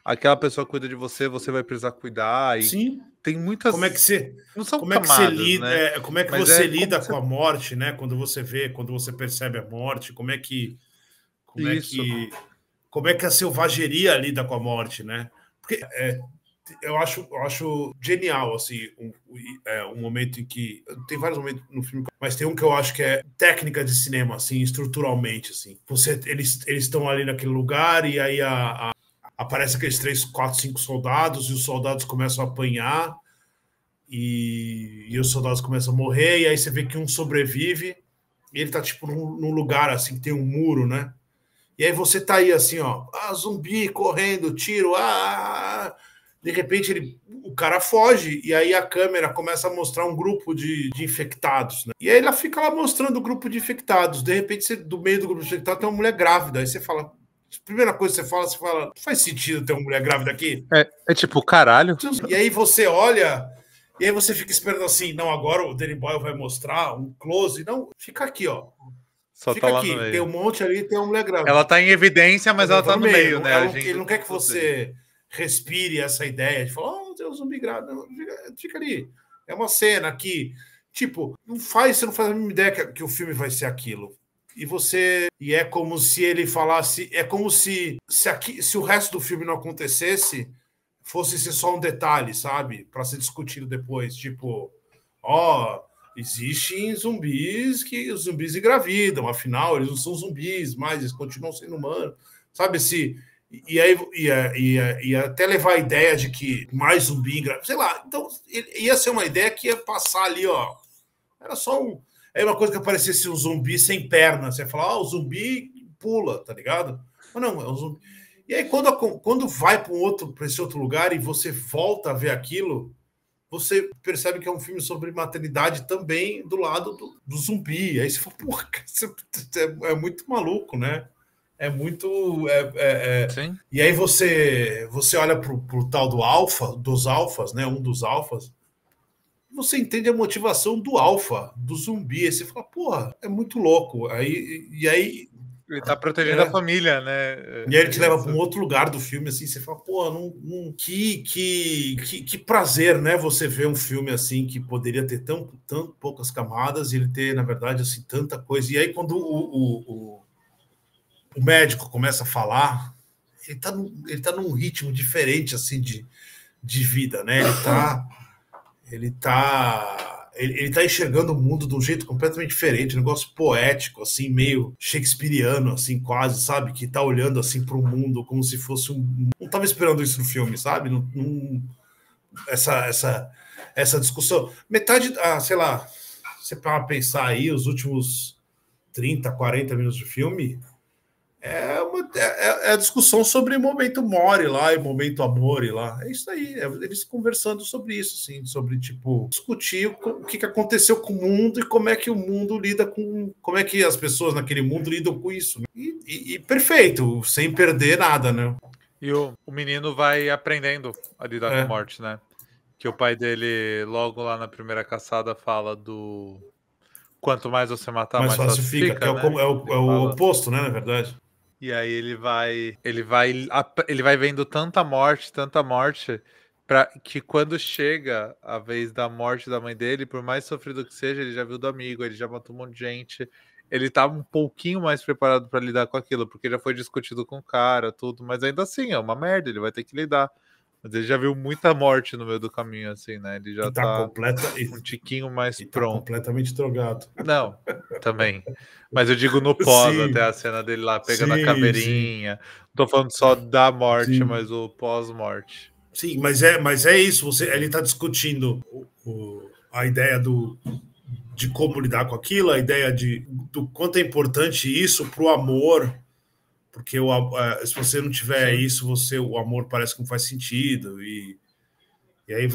[SPEAKER 1] aquela pessoa cuida de você, você vai precisar cuidar, e
[SPEAKER 2] sim,
[SPEAKER 1] tem muitas...
[SPEAKER 2] Como é que você,
[SPEAKER 1] não são
[SPEAKER 2] como é que
[SPEAKER 1] camadas,
[SPEAKER 2] você lida,
[SPEAKER 1] né?
[SPEAKER 2] Como é que você lida com a morte, né? Quando você percebe a morte, como é que a selvageria lida com a morte, né? Porque eu acho genial, assim, um momento em que... Tem vários momentos no filme, mas tem um que eu acho que é técnica de cinema, assim, estruturalmente, assim. Eles estão ali naquele lugar e aí aparece aqueles 3, 4, 5 soldados e os soldados começam a apanhar e os soldados começam a morrer e aí você vê que um sobrevive e ele tá, tipo, num lugar, assim, que tem um muro, né? E aí você tá aí, assim, ó, zumbi, correndo, tiro, de repente o cara foge e aí a câmera começa a mostrar um grupo de infectados, né? E aí ela fica lá mostrando o grupo de infectados. De repente, do meio do grupo de infectados tem uma mulher grávida. Aí você fala, Primeira coisa que você fala, faz sentido ter uma mulher grávida aqui?
[SPEAKER 1] É tipo, caralho.
[SPEAKER 2] E aí você olha, e aí você fica esperando assim, não, agora o Danny Boyle vai mostrar um close. Não, fica aqui, ó.
[SPEAKER 1] Só tá
[SPEAKER 2] Fica
[SPEAKER 1] lá no
[SPEAKER 2] aqui, tem
[SPEAKER 1] meio.
[SPEAKER 2] um monte ali, tem uma mulher grávida.
[SPEAKER 1] Ela tá em evidência, mas ela tá no meio, né?
[SPEAKER 2] Ele não quer que você respire essa ideia de falar, oh, tem um zumbi grávido. Fica ali. É uma cena aqui. Tipo, você não faz a mínima ideia que o filme vai ser aquilo. E é como se ele falasse, é como se o resto do filme não acontecesse, fosse ser só um detalhe, sabe? Para ser discutido depois. Tipo, ó, existem zumbis que os zumbis engravidam, afinal, eles não são zumbis, mas eles continuam sendo humanos. Sabe, e aí ia até levar a ideia de que mais zumbi engravida, sei lá. Então, ia ser uma ideia que ia passar ali, ó. Era só um. É uma coisa que aparecesse um zumbi sem perna. Você fala, o zumbi pula, tá ligado? Mas não, é um zumbi. E aí, quando vai para esse outro lugar e você volta a ver aquilo, você percebe que é um filme sobre maternidade também do lado do zumbi. Aí você fala, porra, é muito maluco, né? É muito.
[SPEAKER 1] Sim.
[SPEAKER 2] E aí você olha pro tal dos alfas, né? Um dos alfas. Você entende a motivação do alfa, do zumbi. Aí você fala, porra, é muito louco. E aí.
[SPEAKER 1] Ele tá protegendo a família, né?
[SPEAKER 2] E aí ele te leva para um outro lugar do filme, assim, você fala, pô, que prazer, né? Você ver um filme assim que poderia ter tão poucas camadas e ele ter, na verdade, assim, tanta coisa. E aí, quando o médico começa a falar, ele tá num ritmo diferente, assim, de vida, né? Ele tá enxergando o mundo de um jeito completamente diferente, um negócio poético, assim, meio shakespeariano, assim, quase, sabe? Que tá olhando, assim, para o mundo como se fosse um... Não tava esperando isso no filme, sabe? Essa discussão. Metade, sei lá, você para pensar aí, os últimos 30, 40 minutos de filme, é a discussão sobre momento Mori lá e momento Amore lá. É isso aí, eles conversando sobre isso, assim, sobre, tipo, discutir o que aconteceu com o mundo e como é que o mundo lida com... Como é que as pessoas naquele mundo lidam com isso. Né? E perfeito, sem perder nada, né?
[SPEAKER 1] E o menino vai aprendendo a lidar com a morte, né? Que o pai dele, logo lá na primeira caçada, fala do... Quanto mais você matar, mais fácil fica,
[SPEAKER 2] que é
[SPEAKER 1] né?
[SPEAKER 2] o oposto, né, na verdade.
[SPEAKER 1] E aí ele vai vendo tanta morte, para que quando chega a vez da morte da mãe dele, por mais sofrido que seja, ele já viu do amigo, ele já matou um monte de gente, ele tá um pouquinho mais preparado para lidar com aquilo, porque já foi discutido com o cara, tudo, mas ainda assim é uma merda, ele vai ter que lidar. Mas ele já viu muita morte no meio do caminho, assim, né? Ele já tá um tiquinho mais pronto.
[SPEAKER 2] Tá completamente drogado.
[SPEAKER 1] Não, também. Mas eu digo no pós, até a cena dele lá pegando a caveirinha. Não tô falando só da morte, mas o pós-morte.
[SPEAKER 2] Sim, mas é isso. Ele está discutindo a ideia de como lidar com aquilo, a ideia do quanto é importante isso para o amor, porque se você não tiver isso, o amor parece que não faz sentido. E aí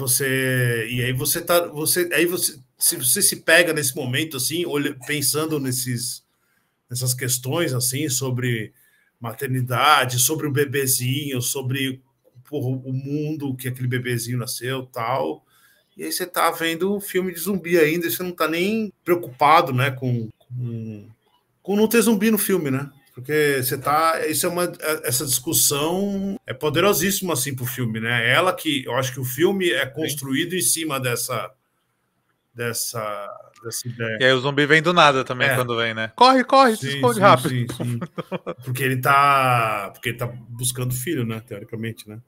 [SPEAKER 2] se você se pega nesse momento assim, pensando nessas questões assim sobre maternidade, sobre o bebezinho, sobre o mundo que aquele bebezinho nasceu, tal. E aí você tá vendo um filme de zumbi ainda, e você não tá nem preocupado, né, com não ter zumbi no filme, né? Porque essa discussão é poderosíssima assim pro filme, né? Eu acho que o filme é construído em cima dessa ideia.
[SPEAKER 1] E aí o zumbi vem do nada também quando vem, né? Corre, corre, se esconde rápido.
[SPEAKER 2] Sim. Porque ele tá buscando filho, né? Teoricamente, né?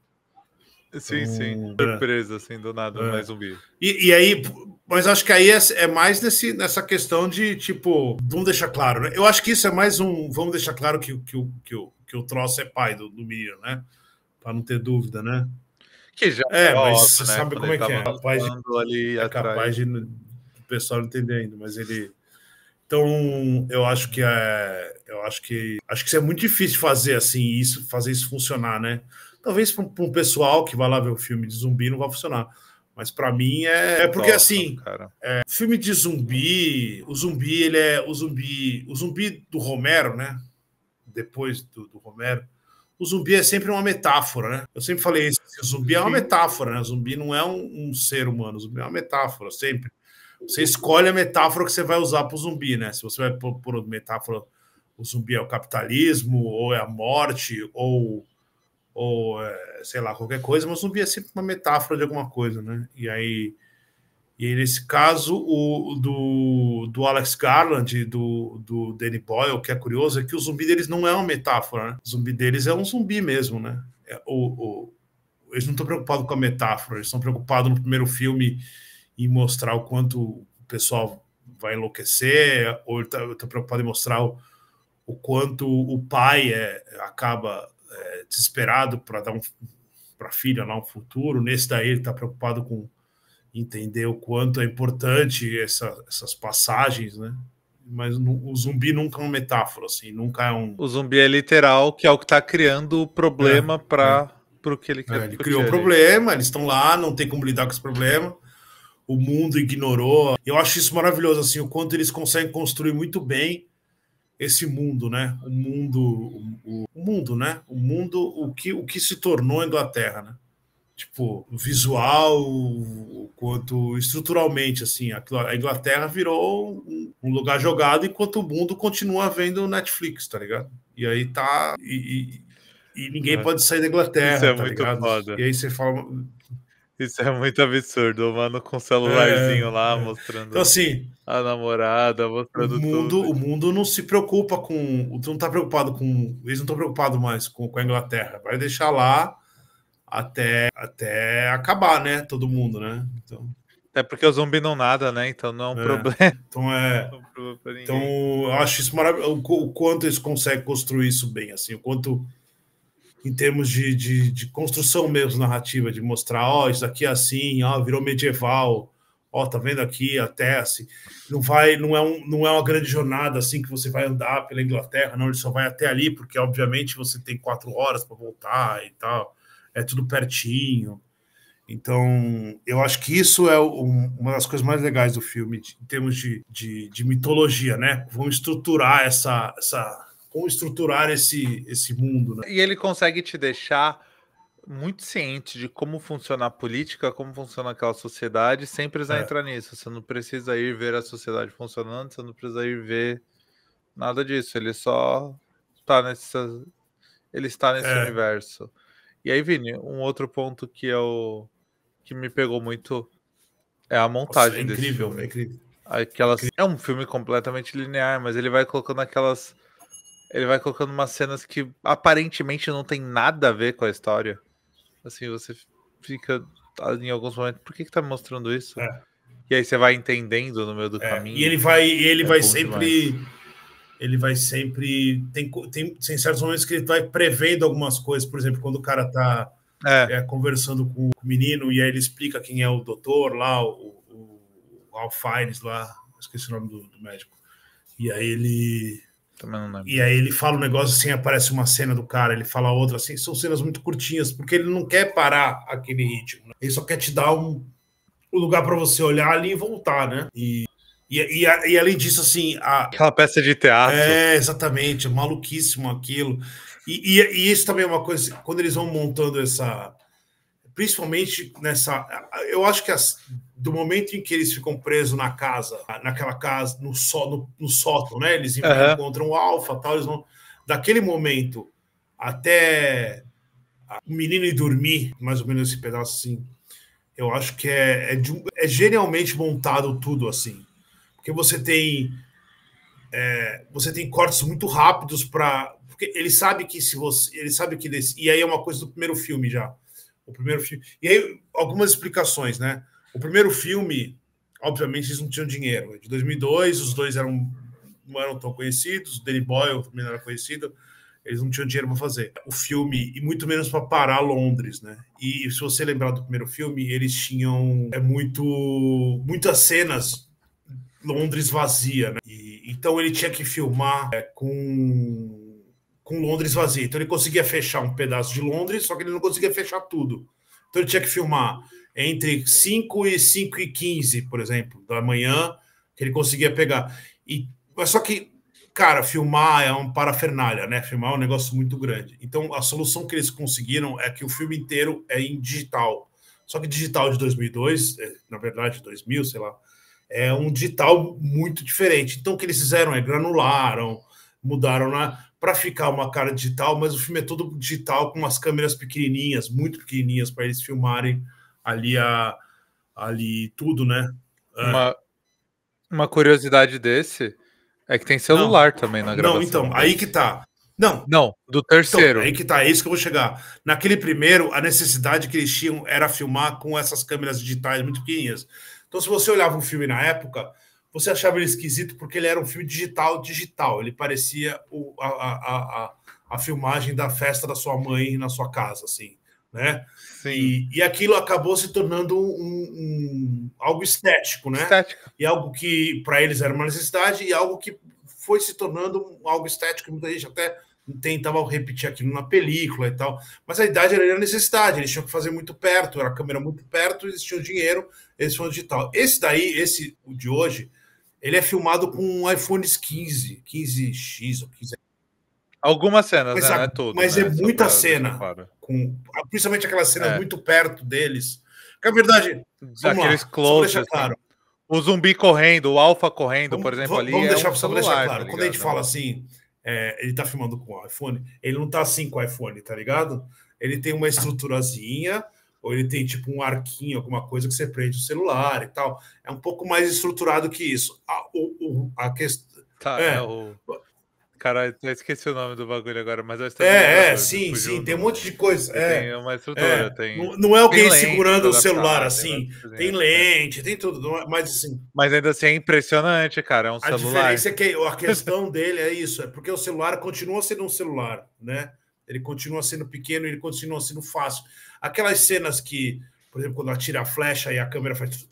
[SPEAKER 1] Sim. Surpresa, assim, do nada, mais zumbi.
[SPEAKER 2] E aí, mas acho que aí é mais nessa questão de, tipo, vamos deixar claro, né? Eu acho que isso é mais vamos deixar claro que o troço é pai do menino, né? Para não ter dúvida, né?
[SPEAKER 1] Que já
[SPEAKER 2] mas
[SPEAKER 1] óbvio,
[SPEAKER 2] você
[SPEAKER 1] né?
[SPEAKER 2] sabe como é que é. Capaz de o pessoal não entender ainda, mas ele... Então, eu acho que isso é muito difícil fazer assim, fazer isso funcionar, né? Talvez para um pessoal que vai lá ver o filme de zumbi não vai funcionar. Mas para mim porque assim, filme de zumbi, o zumbi do Romero, né? Depois do Romero, o zumbi é sempre uma metáfora, né? Eu sempre falei isso, o zumbi é uma metáfora, né? O zumbi não é um ser humano, o zumbi é uma metáfora, sempre. Você escolhe a metáfora que você vai usar para o zumbi, né? Se você vai por metáfora, o zumbi é o capitalismo, ou é a morte, ou sei lá, qualquer coisa, mas o zumbi é sempre uma metáfora de alguma coisa, né? E aí, nesse caso, do Alex Garland e do Danny Boyle, que é curioso, é que o zumbi deles não é uma metáfora, né? O zumbi deles é um zumbi mesmo, né? Eles não estão preocupados com a metáfora, eles estão preocupados no primeiro filme em mostrar o quanto o pessoal vai enlouquecer, ou ele está preocupado em mostrar o quanto o pai acaba desesperado para dar para a filha lá um futuro. Nesse daí ele está preocupado com entender o quanto é importante essas passagens, né? Mas o zumbi nunca é uma metáfora, assim, nunca é um...
[SPEAKER 1] O zumbi é literal, que é o que está criando o problema para o que ele quer
[SPEAKER 2] ele criou um problema, eles estão lá, não tem como lidar com esse problema, o mundo ignorou. Eu acho isso maravilhoso, assim, o quanto eles conseguem construir muito bem esse mundo, né? O mundo, né? O mundo, o que se tornou a Inglaterra, né? Tipo, visual, quanto estruturalmente, assim, a Inglaterra virou um lugar jogado, enquanto o mundo continua vendo Netflix, tá ligado? E aí tá... E ninguém pode sair da Inglaterra,
[SPEAKER 1] isso é
[SPEAKER 2] tá
[SPEAKER 1] muito
[SPEAKER 2] ligado?
[SPEAKER 1] foda.
[SPEAKER 2] E aí você fala...
[SPEAKER 1] Isso é muito absurdo, o mano com o celularzinho lá, mostrando
[SPEAKER 2] então, assim,
[SPEAKER 1] a namorada, mostrando tudo.
[SPEAKER 2] O mundo não se preocupa com... Não tá preocupado com... Eles não estão preocupados mais com a Inglaterra. Vai deixar lá até acabar, né? Todo mundo, né? Então...
[SPEAKER 1] É porque o zumbi não nada, né? Então não é um problema.
[SPEAKER 2] Então,
[SPEAKER 1] não é um problema pra ninguém.
[SPEAKER 2] Então, eu acho isso maravilhoso. O quanto eles conseguem construir isso bem, assim, o quanto, em termos de construção mesmo narrativa, de mostrar, ó, isso aqui é assim, ó, virou medieval, ó, tá vendo aqui a terra, assim, não é uma grande jornada assim que você vai andar pela Inglaterra, não, ele só vai até ali, porque obviamente você tem 4 horas para voltar e tal, é tudo pertinho. Então, eu acho que isso é uma das coisas mais legais do filme, em termos de mitologia, né? Vamos estruturar vamos estruturar esse mundo, né?
[SPEAKER 1] E ele consegue te deixar muito ciente de como funciona a política, como funciona aquela sociedade, sem precisar entrar nisso. Você não precisa ir ver a sociedade funcionando, você não precisa ir ver nada disso. Ele só tá ele está nesse universo. E aí, Vini, um outro ponto que me pegou muito é a montagem desse filme.
[SPEAKER 2] É incrível.
[SPEAKER 1] É um filme completamente linear, mas ele vai colocando ele vai colocando umas cenas que aparentemente não tem nada a ver com a história. Assim, você fica em alguns momentos, por que tá mostrando isso? E aí você vai entendendo no meio do caminho.
[SPEAKER 2] E ele vai sempre... Demais. Ele vai sempre... Tem certos momentos que ele vai prevendo algumas coisas. Por exemplo, quando o cara tá conversando com o menino e aí ele explica quem é o doutor lá, o Alfaires lá, esqueci o nome do médico. E aí ele...
[SPEAKER 1] Também não lembro.
[SPEAKER 2] E aí ele fala um negócio assim, aparece uma cena do cara, ele fala outra assim, são cenas muito curtinhas, porque ele não quer parar aquele ritmo, né? Ele só quer te dar um lugar para você olhar ali e voltar, né? E além disso, assim...
[SPEAKER 1] Aquela peça de teatro.
[SPEAKER 2] Exatamente, maluquíssimo aquilo. E isso também é uma coisa, quando eles vão montando principalmente nessa... Eu acho que do momento em que eles ficam presos naquela casa, no sótão, né? Eles encontram o Alpha, tal, eles vão... Daquele momento até o menino ir dormir, mais ou menos esse pedaço assim, eu acho que é genialmente montado tudo assim. Porque você tem cortes muito rápidos porque ele sabe que e aí é uma coisa do primeiro filme já. O primeiro filme. E aí, algumas explicações, né? O primeiro filme, obviamente, eles não tinham dinheiro. De 2002, os dois não eram tão conhecidos, o Danny Boyle também não era conhecido, eles não tinham dinheiro para fazer o filme, e muito menos para parar Londres, né? E se você lembrar do primeiro filme, eles tinham muitas cenas Londres vazia, né? Então ele tinha que filmar com Londres vazia. Então ele conseguia fechar um pedaço de Londres, só que ele não conseguia fechar tudo. Então ele tinha que filmar entre 5 e 5 e 15, por exemplo, da manhã, que ele conseguia pegar. Mas só que cara, filmar é uma parafernália, né? Filmar é um negócio muito grande. Então, a solução que eles conseguiram é que o filme inteiro é em digital. Só que digital de 2002, na verdade, 2000, sei lá, é um digital muito diferente. Então, o que eles fizeram é granularam, mudaram para ficar uma cara digital, mas o filme é todo digital com umas câmeras pequenininhas, muito pequenininhas, para eles filmarem ali tudo, né?
[SPEAKER 1] Uma curiosidade desse é que tem
[SPEAKER 2] Não,
[SPEAKER 1] celular também na gravação
[SPEAKER 2] então, aí que
[SPEAKER 1] desse.
[SPEAKER 2] tá. Não,
[SPEAKER 1] Não, do
[SPEAKER 2] então,
[SPEAKER 1] terceiro.
[SPEAKER 2] aí que tá, é isso que eu vou chegar. Naquele primeiro, a necessidade que eles tinham era filmar com essas câmeras digitais muito pequenininhas. Então, se você olhava um filme na época, você achava ele esquisito porque ele era um filme digital. Ele parecia a filmagem da festa da sua mãe na sua casa, assim, né?
[SPEAKER 1] Sim.
[SPEAKER 2] E aquilo acabou se tornando algo estético, né?
[SPEAKER 1] Estética.
[SPEAKER 2] E algo que para eles era uma necessidade e algo que foi se tornando algo estético. Muita gente até tentava repetir aquilo na película e tal. Mas a idade era a necessidade, eles tinham que fazer muito perto, era a câmera muito perto, eles tinham dinheiro, eles foram digital. Esse de hoje, ele é filmado com um iPhone 15X ou 15.
[SPEAKER 1] Algumas cenas, né? Não é tudo,
[SPEAKER 2] Mas é
[SPEAKER 1] né? Só
[SPEAKER 2] muita
[SPEAKER 1] pra deixar
[SPEAKER 2] cena,
[SPEAKER 1] claro.
[SPEAKER 2] principalmente aquelas cenas muito perto deles. Que a verdade, vamos
[SPEAKER 1] Aqueles
[SPEAKER 2] lá, só para
[SPEAKER 1] close,
[SPEAKER 2] deixar claro.
[SPEAKER 1] Assim. O zumbi correndo, o alfa correndo, por exemplo, ali
[SPEAKER 2] vamos
[SPEAKER 1] é
[SPEAKER 2] deixar,
[SPEAKER 1] um
[SPEAKER 2] só para
[SPEAKER 1] celular,
[SPEAKER 2] deixar claro.
[SPEAKER 1] tá
[SPEAKER 2] Quando a gente
[SPEAKER 1] ligado?
[SPEAKER 2] fala assim, ele tá filmando com o iPhone, ele não tá assim com o iPhone, tá ligado? Ele tem uma estruturazinha, ou ele tem tipo um arquinho, alguma coisa que você prende o celular e tal. É um pouco mais estruturado que isso. A questão.
[SPEAKER 1] Tá, Cara, eu esqueci o nome do bagulho agora, mas é o estabilizador.
[SPEAKER 2] Sim, tem um monte de coisa.
[SPEAKER 1] Tem uma estrutura, tem.
[SPEAKER 2] Não é alguém
[SPEAKER 1] Tem lente
[SPEAKER 2] segurando
[SPEAKER 1] pra
[SPEAKER 2] o celular
[SPEAKER 1] adaptar,
[SPEAKER 2] assim. Tem
[SPEAKER 1] né?
[SPEAKER 2] lente, tem tudo, mas assim.
[SPEAKER 1] Mas ainda assim é impressionante, cara. É um
[SPEAKER 2] A
[SPEAKER 1] celular.
[SPEAKER 2] diferença é que a questão dele é isso, é porque o celular continua sendo um celular, né? Ele continua sendo pequeno, ele continua sendo fácil. Aquelas cenas que, por exemplo, quando atira a flecha e a câmera faz,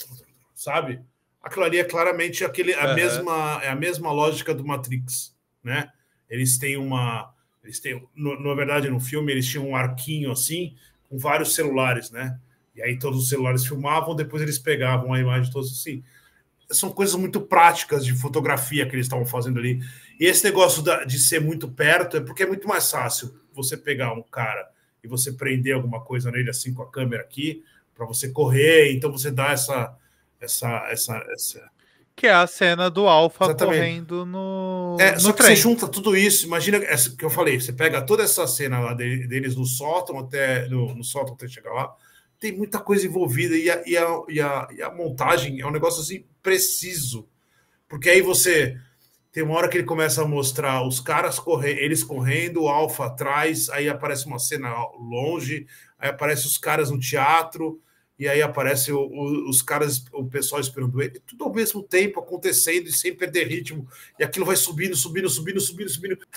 [SPEAKER 2] sabe? Aquilo ali é claramente a mesma lógica do Matrix, né? Eles têm na verdade, no filme eles tinham um arquinho assim com vários celulares, né? E aí todos os celulares filmavam, depois eles pegavam a imagem todos assim. São coisas muito práticas de fotografia que eles estavam fazendo ali. E esse negócio de ser muito perto é porque é muito mais fácil você pegar um cara e você prender alguma coisa nele assim com a câmera aqui para você correr. Então você dá essa.
[SPEAKER 1] Que é a cena do Alpha
[SPEAKER 2] Exatamente.
[SPEAKER 1] correndo no
[SPEAKER 2] Só que
[SPEAKER 1] trem.
[SPEAKER 2] você junta tudo isso. Imagina que eu falei, você pega toda essa cena lá deles no sótão no sótão até chegar lá. Tem muita coisa envolvida e a montagem é um negócio assim preciso. Porque aí você tem uma hora que ele começa a mostrar os caras eles correndo, o Alpha atrás, aí aparece uma cena longe, aí aparece os caras no teatro, e aí aparece os caras, o pessoal esperando ele, tudo ao mesmo tempo acontecendo e sem perder ritmo, e aquilo vai subindo.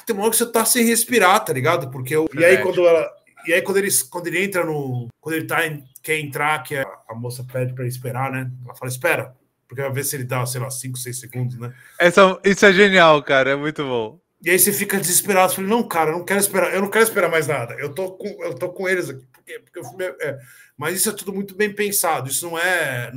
[SPEAKER 2] Tem uma hora que você tá sem respirar, tá ligado? Porque e aí quando ele entra quando ele quer entrar, que a moça pede para ele esperar, né? Ela fala, espera, porque vai ver se ele dá, sei lá, 5, 6 segundos, né?
[SPEAKER 1] Isso é genial, cara, é muito bom.
[SPEAKER 2] E aí você fica desesperado, você fala, não, cara, eu não quero esperar mais nada. Eu tô com eles aqui, porque o filme mas isso é tudo muito bem pensado, isso não é.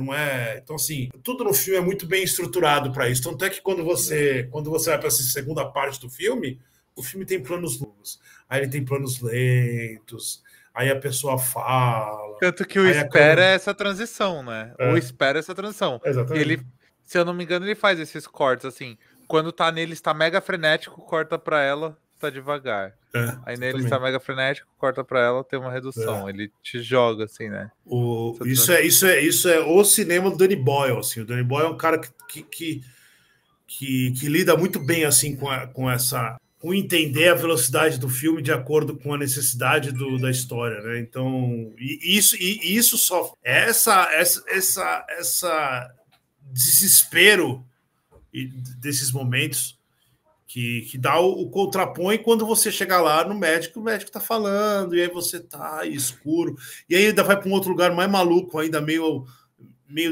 [SPEAKER 2] Então, assim, tudo no filme é muito bem estruturado para isso. Tanto é que quando você vai para essa segunda parte do filme, o filme tem planos longos, aí ele tem planos lentos, aí a pessoa fala.
[SPEAKER 1] Tanto que o espera é essa transição, né? O espera é essa transição.
[SPEAKER 2] Exatamente.
[SPEAKER 1] E ele, se eu não me engano, ele faz esses cortes assim. Quando tá nele está mega frenético, corta pra ela, tá devagar. Aí nele está mega frenético, corta pra ela, tem uma redução. Ele te joga assim, né?
[SPEAKER 2] Isso é o cinema do Danny Boyle, assim. O Danny Boyle é um cara que lida muito bem assim com entender a velocidade do filme de acordo com a necessidade da história, né? Então, isso só essa desespero desses momentos que dá o contrapõe quando você chegar lá no médico, o médico tá falando, e aí você tá escuro, e aí ainda vai para um outro lugar mais maluco, ainda meio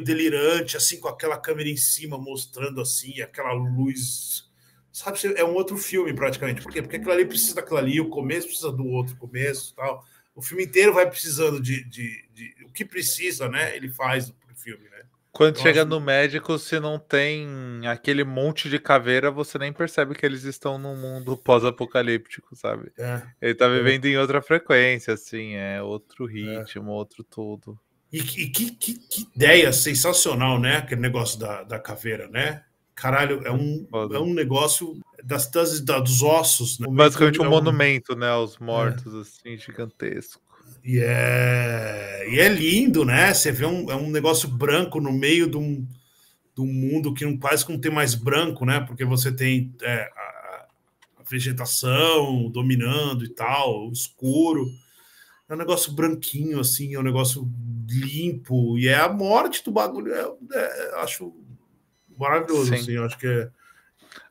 [SPEAKER 2] delirante, assim, com aquela câmera em cima mostrando assim, aquela luz. Sabe, é um outro filme praticamente. Por quê? Porque aquilo ali precisa daquilo ali, o começo precisa do outro começo e tal. O filme inteiro vai precisando de o que precisa, né? Ele faz pro filme, né?
[SPEAKER 1] Quando
[SPEAKER 2] Eu
[SPEAKER 1] chega
[SPEAKER 2] acho.
[SPEAKER 1] no médico, se não tem aquele monte de caveira, você nem percebe que eles estão num mundo pós-apocalíptico, sabe?
[SPEAKER 2] É,
[SPEAKER 1] Ele tá
[SPEAKER 2] eu-
[SPEAKER 1] vivendo em outra frequência, assim, é outro
[SPEAKER 2] é.
[SPEAKER 1] ritmo, outro tudo.
[SPEAKER 2] E que ideia sensacional, né? Aquele negócio da caveira, né? Caralho,
[SPEAKER 1] Muito
[SPEAKER 2] é
[SPEAKER 1] foda.
[SPEAKER 2] um negócio dos ossos, né?
[SPEAKER 1] Basicamente um monumento, né, aos mortos, assim, gigantesco.
[SPEAKER 2] E é lindo, né? Você vê é um negócio branco no meio de um mundo que não quase que não tem mais branco, né? Porque você tem a vegetação dominando e tal, o escuro. É um negócio branquinho, assim, é um negócio limpo, e é a morte do bagulho. Acho maravilhoso,
[SPEAKER 1] Sim.
[SPEAKER 2] assim, eu acho que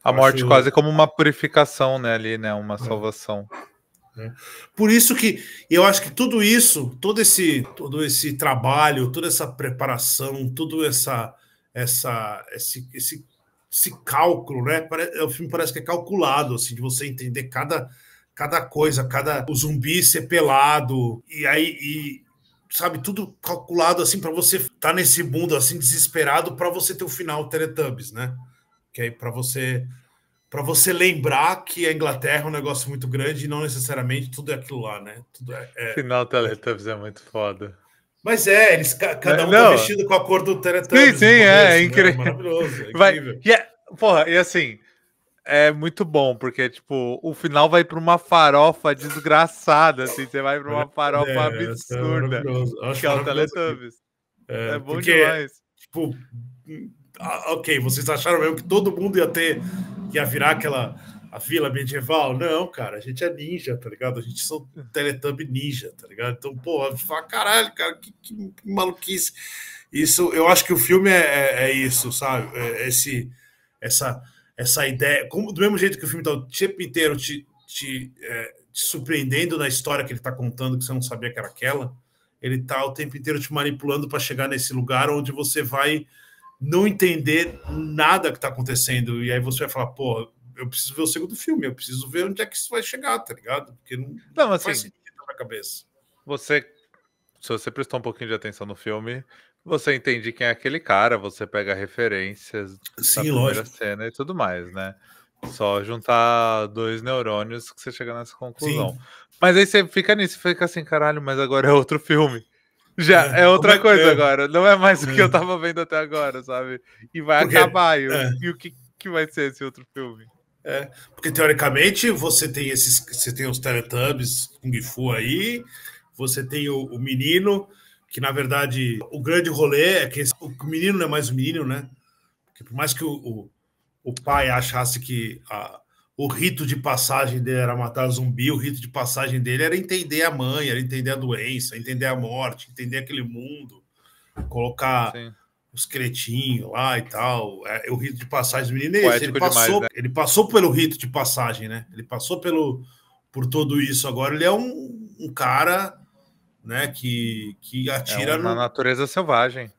[SPEAKER 1] A
[SPEAKER 2] eu
[SPEAKER 1] morte
[SPEAKER 2] acho.
[SPEAKER 1] quase como uma purificação, né, ali, né, uma salvação.
[SPEAKER 2] Por isso que eu acho que tudo isso, todo esse trabalho, toda essa preparação, todo esse cálculo, né? O filme parece que é calculado, assim, de você entender cada coisa, cada o zumbi ser pelado, sabe, tudo calculado assim para você estar nesse mundo assim desesperado para você ter o final Teletubbies, né? Que aí para você lembrar que a Inglaterra é um negócio muito grande e não necessariamente tudo é aquilo lá, né?
[SPEAKER 1] Final Teletubbies é muito foda.
[SPEAKER 2] Mas cada um tá
[SPEAKER 1] Não,
[SPEAKER 2] vestido com a cor do
[SPEAKER 1] sim,
[SPEAKER 2] Teletubbies
[SPEAKER 1] sim,
[SPEAKER 2] no
[SPEAKER 1] é
[SPEAKER 2] começo, né?
[SPEAKER 1] incrível.
[SPEAKER 2] Maravilhoso, é
[SPEAKER 1] Vai,
[SPEAKER 2] incrível.
[SPEAKER 1] porra, e assim, é muito bom, porque, tipo, o final vai pra uma farofa desgraçada, assim, você vai pra uma farofa
[SPEAKER 2] É
[SPEAKER 1] absurda,
[SPEAKER 2] maravilhoso. Eu
[SPEAKER 1] que
[SPEAKER 2] acho
[SPEAKER 1] é o
[SPEAKER 2] maravilhoso aqui.
[SPEAKER 1] Teletubbies. É bom
[SPEAKER 2] Porque,
[SPEAKER 1] demais.
[SPEAKER 2] tipo, ok, vocês acharam mesmo que todo mundo ia virar a vila medieval? Não, cara, a gente é ninja, tá ligado? A gente são Teletubby ninja, tá ligado? Então, pô, a gente fala, caralho, cara, que maluquice. Isso, eu acho que o filme é isso, sabe? Essa, essa ideia, do mesmo jeito que o filme tá o tempo inteiro te surpreendendo na história que ele tá contando, que você não sabia que era aquela, ele tá o tempo inteiro te manipulando para chegar nesse lugar onde você vai não entender nada que tá acontecendo. E aí você vai falar, pô, eu preciso ver o segundo filme, eu preciso ver onde é que isso vai chegar, tá ligado? Porque não
[SPEAKER 1] Não,
[SPEAKER 2] faz
[SPEAKER 1] assim,
[SPEAKER 2] sentido na minha cabeça.
[SPEAKER 1] você, se você prestou um pouquinho de atenção no filme, você entende quem é aquele cara, você pega referências da
[SPEAKER 2] Sim,
[SPEAKER 1] primeira
[SPEAKER 2] lógico.
[SPEAKER 1] cena e tudo mais, né? Só juntar dois neurônios que você chega nessa conclusão.
[SPEAKER 2] Sim.
[SPEAKER 1] Mas aí você fica nisso, fica assim, caralho, mas agora é outro filme. Já é
[SPEAKER 2] Como
[SPEAKER 1] outra
[SPEAKER 2] é que
[SPEAKER 1] coisa agora, não é mais o que eu
[SPEAKER 2] é?
[SPEAKER 1] tava vendo até agora, sabe? E vai
[SPEAKER 2] Porque,
[SPEAKER 1] acabar,
[SPEAKER 2] é,
[SPEAKER 1] e o que vai ser esse outro filme?
[SPEAKER 2] porque teoricamente você tem os Teletubbies Kung Fu aí, você tem o menino, que na verdade o grande rolê é que o menino não é mais o menino, né? Porque por mais que o pai achasse que o rito de passagem dele era matar zumbi, o rito de passagem dele era entender a mãe, era entender a doença, entender a morte, entender aquele mundo, colocar
[SPEAKER 1] Sim,
[SPEAKER 2] o esqueletinho lá e tal. O rito de passagem do menino é esse.
[SPEAKER 1] poético demais, né?
[SPEAKER 2] Ele passou pelo rito de passagem, né? Ele passou por tudo isso. Agora ele é um cara, né, que
[SPEAKER 1] É
[SPEAKER 2] atira
[SPEAKER 1] uma
[SPEAKER 2] no.
[SPEAKER 1] natureza selvagem.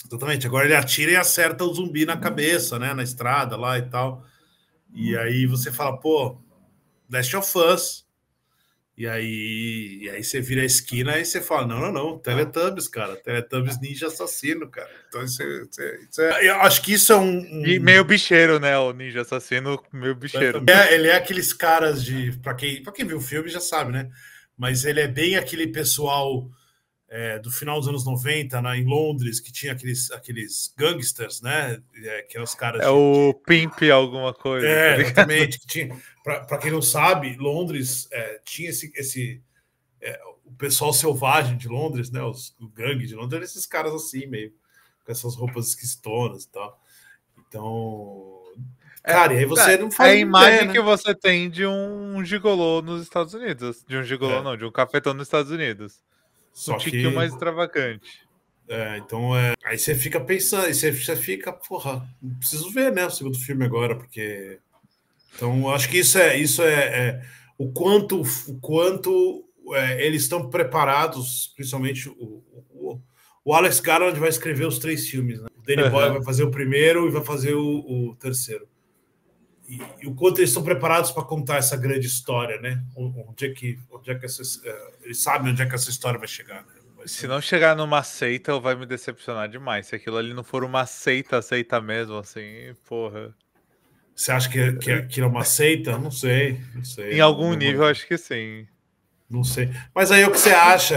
[SPEAKER 2] Totalmente. Agora ele atira e acerta o zumbi na cabeça, né? Na estrada lá e tal. E aí você fala, pô, Last of Us. E aí você vira a esquina e você fala, não, Teletubbies, cara. Teletubbies ninja assassino, cara. Então eu acho que isso é
[SPEAKER 1] E meio bicheiro, né? O ninja assassino, meio bicheiro.
[SPEAKER 2] Ele é aqueles caras de. Pra quem viu o filme já sabe, né? Mas ele é bem aquele pessoal do final dos anos 90, em Londres, que tinha aqueles gangsters, né? Que eram os caras
[SPEAKER 1] É o Pimp alguma coisa, tá ligado?
[SPEAKER 2] exatamente. Que tinha, para quem não sabe, Londres tinha o pessoal selvagem de Londres, né? O gangue de Londres, eram esses caras assim, meio com essas roupas esquistonas e tal. Então,
[SPEAKER 1] É,
[SPEAKER 2] cara, e aí você não
[SPEAKER 1] é a
[SPEAKER 2] faz ideia,
[SPEAKER 1] imagem que
[SPEAKER 2] né?
[SPEAKER 1] você tem de um gigolô nos Estados Unidos. De um gigolô,
[SPEAKER 2] É,
[SPEAKER 1] não, de um cafetão nos Estados Unidos. Um
[SPEAKER 2] só
[SPEAKER 1] tiquinho
[SPEAKER 2] que
[SPEAKER 1] mais extravagante.
[SPEAKER 2] então aí você fica pensando, aí você fica, porra, preciso ver, né, o segundo filme agora, porque então acho que isso é o quanto eles estão preparados, principalmente o Alex Garland vai escrever os três filmes, né? O Danny Boyle
[SPEAKER 1] Aham.
[SPEAKER 2] vai fazer o primeiro e vai fazer o terceiro. E o quanto eles estão preparados para contar essa grande história, né? Onde é que eles sabem onde é que essa história vai chegar, né?
[SPEAKER 1] Se não chegar numa seita, vai me decepcionar demais. Se aquilo ali não for uma seita mesmo, assim, porra.
[SPEAKER 2] Você acha que aquilo é uma seita? Não sei, não sei.
[SPEAKER 1] Em algum nível, acho que sim.
[SPEAKER 2] Não sei. Mas aí o que você acha,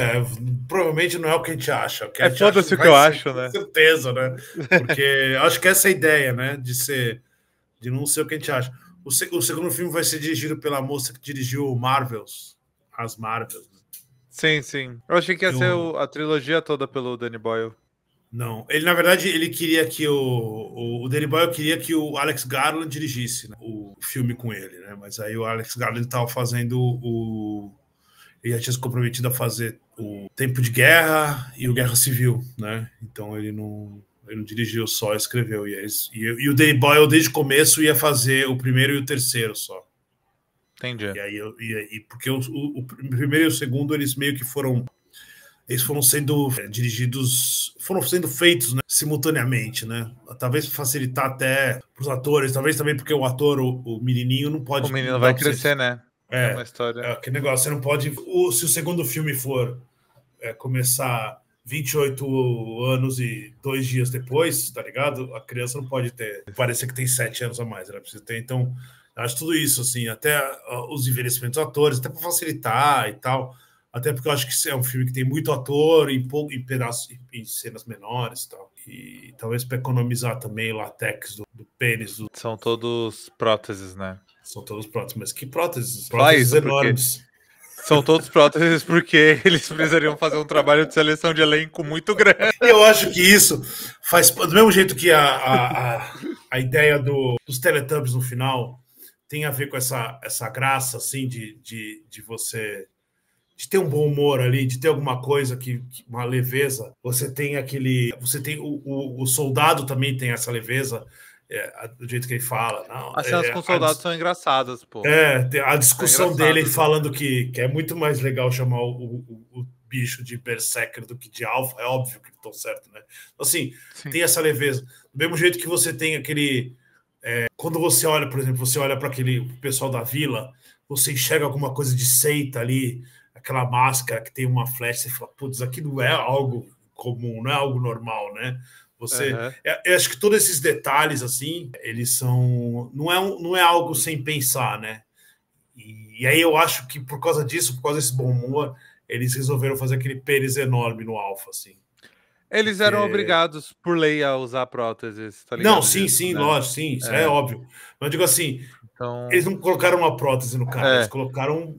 [SPEAKER 2] provavelmente não é o que a gente acha. O que a gente
[SPEAKER 1] foda-se o que
[SPEAKER 2] vai
[SPEAKER 1] eu
[SPEAKER 2] ser,
[SPEAKER 1] acho, né?
[SPEAKER 2] Com certeza, né? Porque acho que essa é a ideia, né? De não ser o que a gente acha. O segundo filme vai ser dirigido pela moça que dirigiu Marvels, as Marvels. Né?
[SPEAKER 1] Sim, sim. Eu achei que ia ser a trilogia toda pelo Danny Boyle.
[SPEAKER 2] Não, ele na verdade ele queria que o Danny Boyle queria que o Alex Garland dirigisse, né, o filme com ele, né? Mas aí o Alex Garland estava fazendo ele já tinha se comprometido a fazer o Tempo de Guerra e o Guerra Civil, né? Então ele não dirigiu só, escreveu. E o Danny Boyle, desde o começo, ia fazer o primeiro e o terceiro só.
[SPEAKER 1] Entendi.
[SPEAKER 2] Porque o primeiro e o segundo, eles meio que foram sendo dirigidos, foram sendo feitos, né, simultaneamente, né? Talvez facilitar até para os atores, talvez também porque o ator, o menininho, não pode...
[SPEAKER 1] O menino vai crescer, né?
[SPEAKER 2] É
[SPEAKER 1] uma história.
[SPEAKER 2] Aquele negócio, você não pode... Se o segundo filme for começar 28 anos e 2 dias depois, tá ligado? A criança não pode parecer que tem 7 anos a mais, ela precisa ter, então, acho tudo isso, assim, até os envelhecimentos dos atores, até para facilitar e tal, até porque eu acho que é um filme que tem muito ator em pedaços, em cenas menores e tal, e talvez para economizar também o látex do pênis.
[SPEAKER 1] São todos próteses, né?
[SPEAKER 2] São todos próteses, mas que próteses?
[SPEAKER 1] Próteses
[SPEAKER 2] Enormes.
[SPEAKER 1] São todos próteses porque eles precisariam fazer um trabalho de seleção de elenco muito grande.
[SPEAKER 2] Eu acho que isso faz... Do mesmo jeito que a ideia dos Teletubbies no final tem a ver com essa graça, assim, de você... de ter um bom humor ali, de ter alguma coisa uma leveza. Você tem o soldado também tem essa leveza, do jeito que ele fala. Não,
[SPEAKER 1] as cenas com soldados são engraçadas, pô.
[SPEAKER 2] A discussão dele falando que é muito mais legal chamar o bicho de Berserker do que de Alpha, é óbvio que estão certo, né? Assim, sim, tem essa leveza. Do mesmo jeito que você tem aquele... quando você olha, por exemplo, você olha para aquele pessoal da vila, você enxerga alguma coisa de seita ali, aquela máscara que tem uma flecha, você fala, putz, aqui não é algo comum, não é algo normal, né? Eu acho que todos esses detalhes, assim, eles são... Não é algo sem pensar, né? E aí eu acho que por causa disso, por causa desse bom humor, eles resolveram fazer aquele pênis enorme no Alpha, assim.
[SPEAKER 1] Eles eram obrigados, por lei, a usar próteses, tá ligado?
[SPEAKER 2] Não, sim, né? Lógico, sim, isso é óbvio. Mas eu digo assim, então... eles não colocaram uma prótese no cara, eles colocaram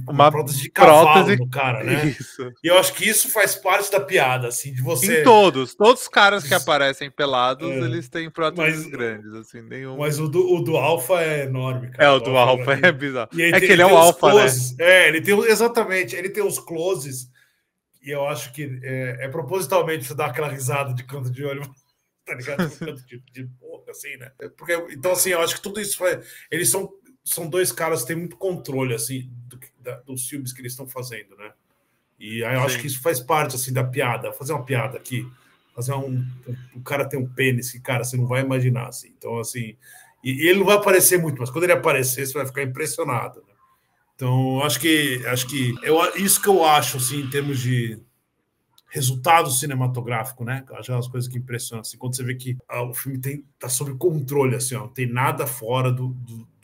[SPEAKER 2] uma prótese de cavalo no cara, né? Isso. E eu acho que isso faz parte da piada, assim, de você...
[SPEAKER 1] Em todos os caras que aparecem pelados, eles têm próteses grandes, assim, nenhum...
[SPEAKER 2] Mas o do Alpha é enorme, cara.
[SPEAKER 1] O do Alpha é bizarro.
[SPEAKER 2] É que ele é o Alpha, closes, né? Exatamente, ele tem os closes, e eu acho que propositalmente você dá aquela risada de canto de olho, tá ligado? Canto de boca, assim, né? Então, assim, eu acho que tudo isso eles são dois caras que têm muito controle, assim, dos filmes que eles estão fazendo, né? E aí eu acho que isso faz parte, assim, da piada. Fazer uma piada aqui, o cara tem um pênis que, cara, você não vai imaginar, assim. Então, assim, e ele não vai aparecer muito, mas quando ele aparecer, você vai ficar impressionado, né? Então, acho que isso que eu acho, assim, em termos de resultado cinematográfico, né? Acho que é as coisas que impressionam, assim, quando você vê que o filme tá sob controle, assim, ó, não tem nada fora do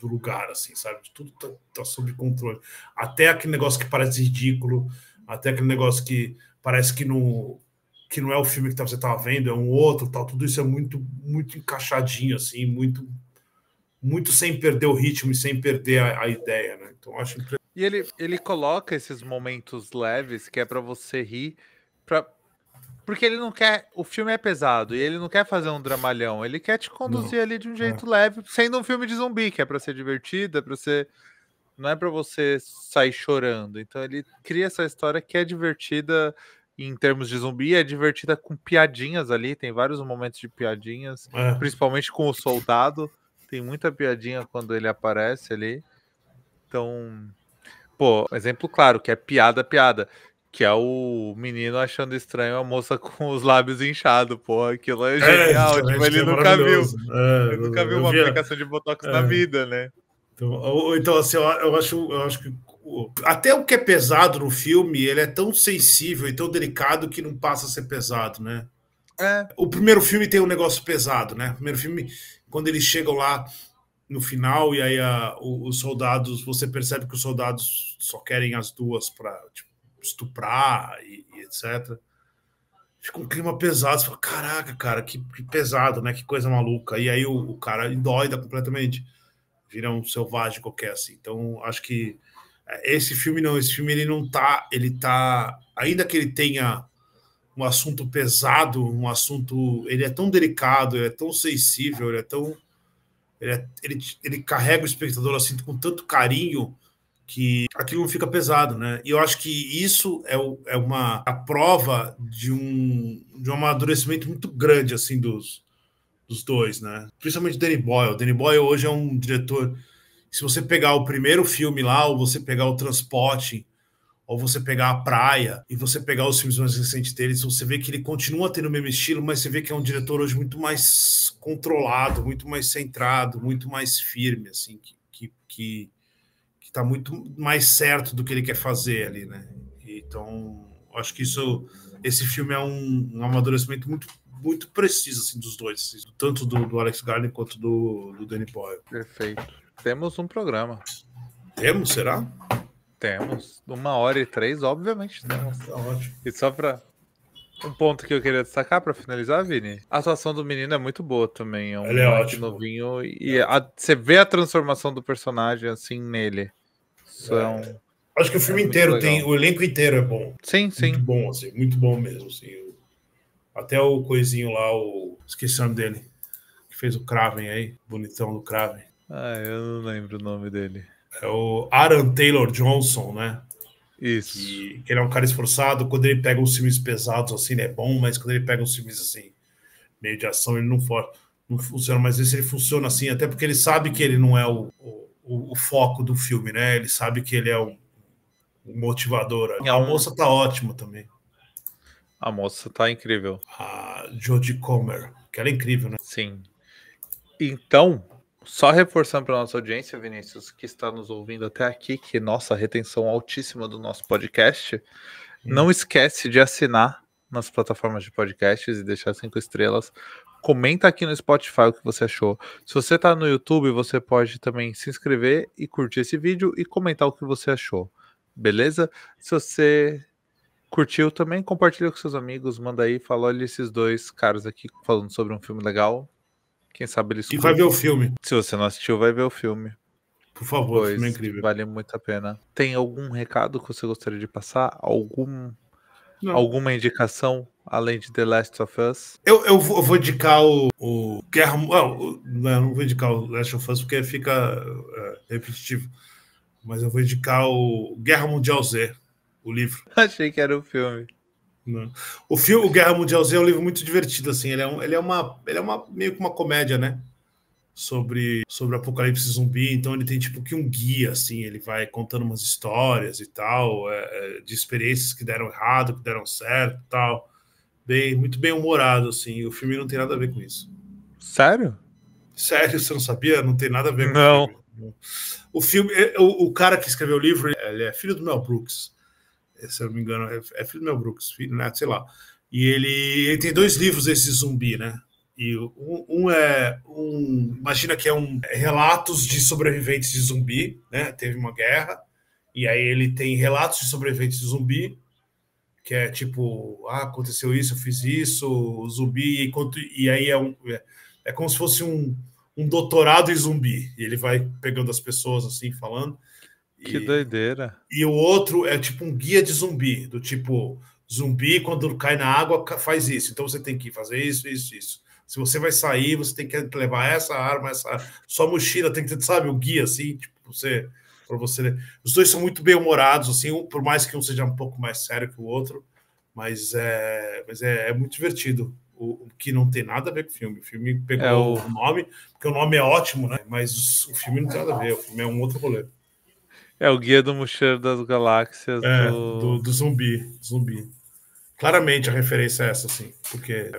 [SPEAKER 2] lugar, assim, sabe? Tudo tá sob controle. Até aquele negócio que parece ridículo, até aquele negócio que parece que não é o filme que você estava vendo, é um outro, tal. Tudo isso é muito, muito encaixadinho, assim, muito, muito sem perder o ritmo e sem perder a ideia, né? Então, acho impressionante.
[SPEAKER 1] E ele coloca esses momentos leves que é para você rir, porque ele não quer... O filme é pesado e ele não quer fazer um dramalhão, ele quer te conduzir ali de um jeito leve, sendo um filme de zumbi, que é para ser divertido, é para ser... Não é para você sair chorando. Então ele cria essa história que é divertida em termos de zumbi, é divertida com piadinhas ali, tem vários momentos de piadinhas, principalmente com o soldado, tem muita piadinha quando ele aparece ali. Então, pô, exemplo claro, que é piada, que é o menino achando estranho a moça com os lábios inchados, pô, aquilo é genial, tipo, ele nunca viu. Ele nunca viu uma aplicação de Botox na vida, né?
[SPEAKER 2] Então, assim, eu acho que até o que é pesado no filme, ele é tão sensível e tão delicado que não passa a ser pesado, né? O primeiro filme tem um negócio pesado, né? O primeiro filme, quando eles chegam lá no final, e aí os soldados, você percebe que os soldados só querem as duas para tipo, estuprar e etc. Fica um clima pesado, você fala, caraca, cara, que pesado, né? Que coisa maluca. E aí o cara endoida completamente, vira um selvagem qualquer, assim. Então, acho que esse filme ele não tá, ele tá, ainda que ele tenha um assunto pesado, um assunto, ele é tão delicado, ele é tão sensível, ele é tão ele carrega o espectador assim com tanto carinho que aquilo não fica pesado, né? E eu acho que isso é a prova de um amadurecimento muito grande assim dos dois, né? Principalmente Danny Boyle. Danny Boyle hoje é um diretor. Se você pegar o primeiro filme lá, ou você pegar o Transporte, ou você pegar a Praia, e você pegar os filmes mais recentes deles, você vê que ele continua tendo o mesmo estilo, mas você vê que é um diretor hoje muito mais controlado, muito mais centrado, muito mais firme, assim, que está muito mais certo do que ele quer fazer ali, né? Então, acho que esse filme é um amadurecimento muito preciso, assim, dos dois, assim, tanto do Alex Garland quanto do Danny Boyle.
[SPEAKER 1] Perfeito. Temos um programa.
[SPEAKER 2] Temos, será?
[SPEAKER 1] Temos. 1h03, obviamente temos.
[SPEAKER 2] Tá ótimo.
[SPEAKER 1] E só pra um ponto que eu queria destacar pra finalizar, Vini, a atuação do menino é muito boa também. É um moleque novinho e você vê a transformação do personagem assim nele. Isso
[SPEAKER 2] acho que o filme inteiro tem, o elenco inteiro é bom.
[SPEAKER 1] Sim, sim.
[SPEAKER 2] Muito bom, assim, muito bom mesmo, assim. Até o coisinho lá, esqueci o nome dele, que fez o Kraven aí, bonitão do Kraven.
[SPEAKER 1] Eu não lembro o nome dele.
[SPEAKER 2] É o Aaron Taylor Johnson, né?
[SPEAKER 1] Isso.
[SPEAKER 2] Que ele é um cara esforçado. Quando ele pega uns filmes pesados, assim, ele é bom, mas quando ele pega uns filmes, assim, meio de ação, ele não funciona. Mas esse ele funciona, assim, até porque ele sabe que ele não é o foco do filme, né? Ele sabe que ele é um motivador. A moça tá ótima também.
[SPEAKER 1] A moça tá incrível.
[SPEAKER 2] A Jodie Comer, que ela é incrível, né?
[SPEAKER 1] Sim. Então, só reforçando para nossa audiência, Vinícius, que está nos ouvindo até aqui, que nossa retenção altíssima do nosso podcast, não esquece de assinar nas plataformas de podcasts e deixar 5 estrelas. Comenta aqui no Spotify o que você achou. Se você está no YouTube, você pode também se inscrever e curtir esse vídeo e comentar o que você achou. Beleza? Se você curtiu também, compartilha com seus amigos, manda aí, fala, olha esses dois caras aqui falando sobre um filme legal. Quem sabe eles
[SPEAKER 2] E vai ver o filme.
[SPEAKER 1] Se você não assistiu, vai ver o filme.
[SPEAKER 2] Por favor, o filme é incrível.
[SPEAKER 1] Vale muito a pena. Tem algum recado que você gostaria de passar? Alguma indicação além de The Last of Us?
[SPEAKER 2] Eu vou indicar o Guerra... não vou indicar o Last of Us porque fica repetitivo. Mas eu vou indicar o Guerra Mundial Z, o livro.
[SPEAKER 1] Achei que era o filme.
[SPEAKER 2] Não. O Guerra Mundial Z é um livro muito divertido, assim. Ele é meio que uma comédia, né? Sobre apocalipse zumbi. Então ele tem tipo que um guia, assim. Ele vai contando umas histórias e tal, de experiências que deram errado, que deram certo e tal. Muito bem humorado, assim. O filme não tem nada a ver com isso.
[SPEAKER 1] Sério?
[SPEAKER 2] Sério, você não sabia? Não tem nada a ver com
[SPEAKER 1] não.
[SPEAKER 2] o filme. O filme, o cara que escreveu o livro, ele é filho do Mel Brooks. Se eu não me engano, é filho do Mel Brooks, filho, né? Sei lá. E ele tem 2 livros esse zumbi, né? E imagina que é relatos de sobreviventes de zumbi, né? Teve uma guerra, e aí ele tem relatos de sobreviventes de zumbi, que é tipo, aconteceu isso, eu fiz isso, zumbi, e aí é como se fosse um doutorado em zumbi. E ele vai pegando as pessoas assim, falando.
[SPEAKER 1] Que doideira.
[SPEAKER 2] E o outro é tipo um guia de zumbi, do tipo, zumbi quando cai na água faz isso, então você tem que fazer isso. Se você vai sair, você tem que levar essa arma, sua mochila tem que ter, sabe, o guia assim, tipo, para você. Os dois são muito bem humorados, assim, por mais que um seja um pouco mais sério que o outro, mas é muito divertido. O que não tem nada a ver com o filme. O filme pegou o nome, porque o nome é ótimo, né? Mas o filme não tem nada a ver, o filme é um outro rolê.
[SPEAKER 1] É o Guia do Mochileiro das Galáxias
[SPEAKER 2] do zumbi. Claramente a referência é essa, assim,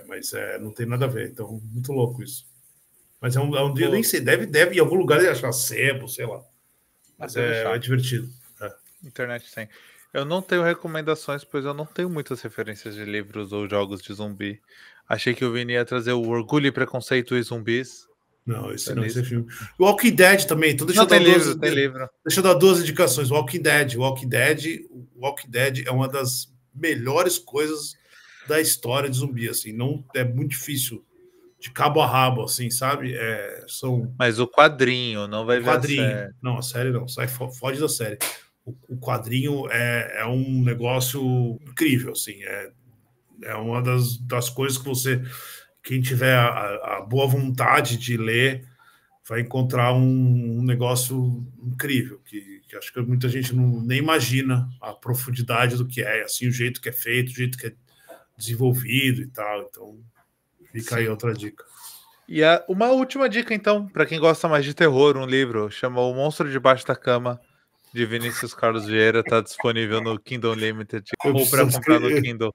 [SPEAKER 2] mas não tem nada a ver, então muito louco isso. Mas é um dia, nem sei, deve em algum lugar ele achar sebo, sei lá. Mas é divertido.
[SPEAKER 1] Internet tem. Eu não tenho recomendações, pois eu não tenho muitas referências de livros ou jogos de zumbi. Achei que o Vini ia trazer o Orgulho e Preconceito e Zumbis
[SPEAKER 2] Não, esse
[SPEAKER 1] da
[SPEAKER 2] não, esse é
[SPEAKER 1] lista.
[SPEAKER 2] filme. Walking Dead também, então
[SPEAKER 1] Não, tem livro, tem livro.
[SPEAKER 2] deixa eu dar duas indicações. Walking Dead é uma das melhores coisas da história de zumbi, assim, não é muito difícil de cabo a rabo, assim, sabe? São
[SPEAKER 1] Mas o quadrinho, não
[SPEAKER 2] o
[SPEAKER 1] vai ver a
[SPEAKER 2] quadrinho.
[SPEAKER 1] série.
[SPEAKER 2] Não, a série não, foge da série. O quadrinho é um negócio incrível, assim, é uma das coisas que quem tiver a boa vontade de ler, vai encontrar um negócio incrível, que acho que muita gente nem imagina a profundidade do que é, assim, o jeito que é feito, o jeito que é desenvolvido e tal. Então, fica aí
[SPEAKER 1] Sim.
[SPEAKER 2] outra dica.
[SPEAKER 1] E uma última dica, então, para quem gosta mais de terror, um livro chamado O Monstro Debaixo da Cama, de Vinícius Carlos Vieira, está disponível no Kindle Unlimited ou para comprar no Kindle.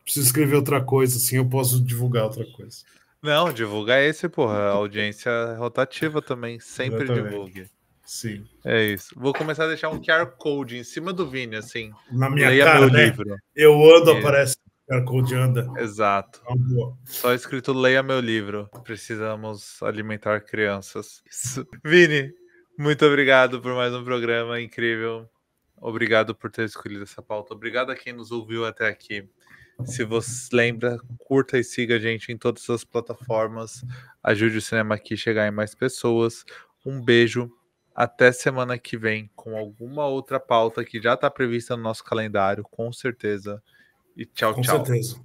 [SPEAKER 2] Preciso escrever outra coisa, assim eu posso divulgar outra coisa.
[SPEAKER 1] Não, divulga esse, porra. A audiência é rotativa também. Sempre
[SPEAKER 2] Exatamente.
[SPEAKER 1] divulgue.
[SPEAKER 2] Sim.
[SPEAKER 1] É isso. Vou começar a deixar um QR Code em cima do Vini, assim.
[SPEAKER 2] Na minha
[SPEAKER 1] Leia
[SPEAKER 2] cara,
[SPEAKER 1] meu
[SPEAKER 2] né?
[SPEAKER 1] livro.
[SPEAKER 2] Eu ando,
[SPEAKER 1] Isso,
[SPEAKER 2] aparece o QR Code anda.
[SPEAKER 1] exato.
[SPEAKER 2] Boa.
[SPEAKER 1] Só escrito leia meu livro. Precisamos alimentar crianças. Isso. Vini, muito obrigado por mais um programa incrível. Obrigado por ter escolhido essa pauta. Obrigado a quem nos ouviu até aqui. Se você lembra, curta e siga a gente em todas as plataformas. Ajude o Cinema aqui a chegar em mais pessoas. Um beijo. Até semana que vem com alguma outra pauta que já está prevista no nosso calendário, com certeza. E tchau,
[SPEAKER 2] Com
[SPEAKER 1] tchau.
[SPEAKER 2] certeza.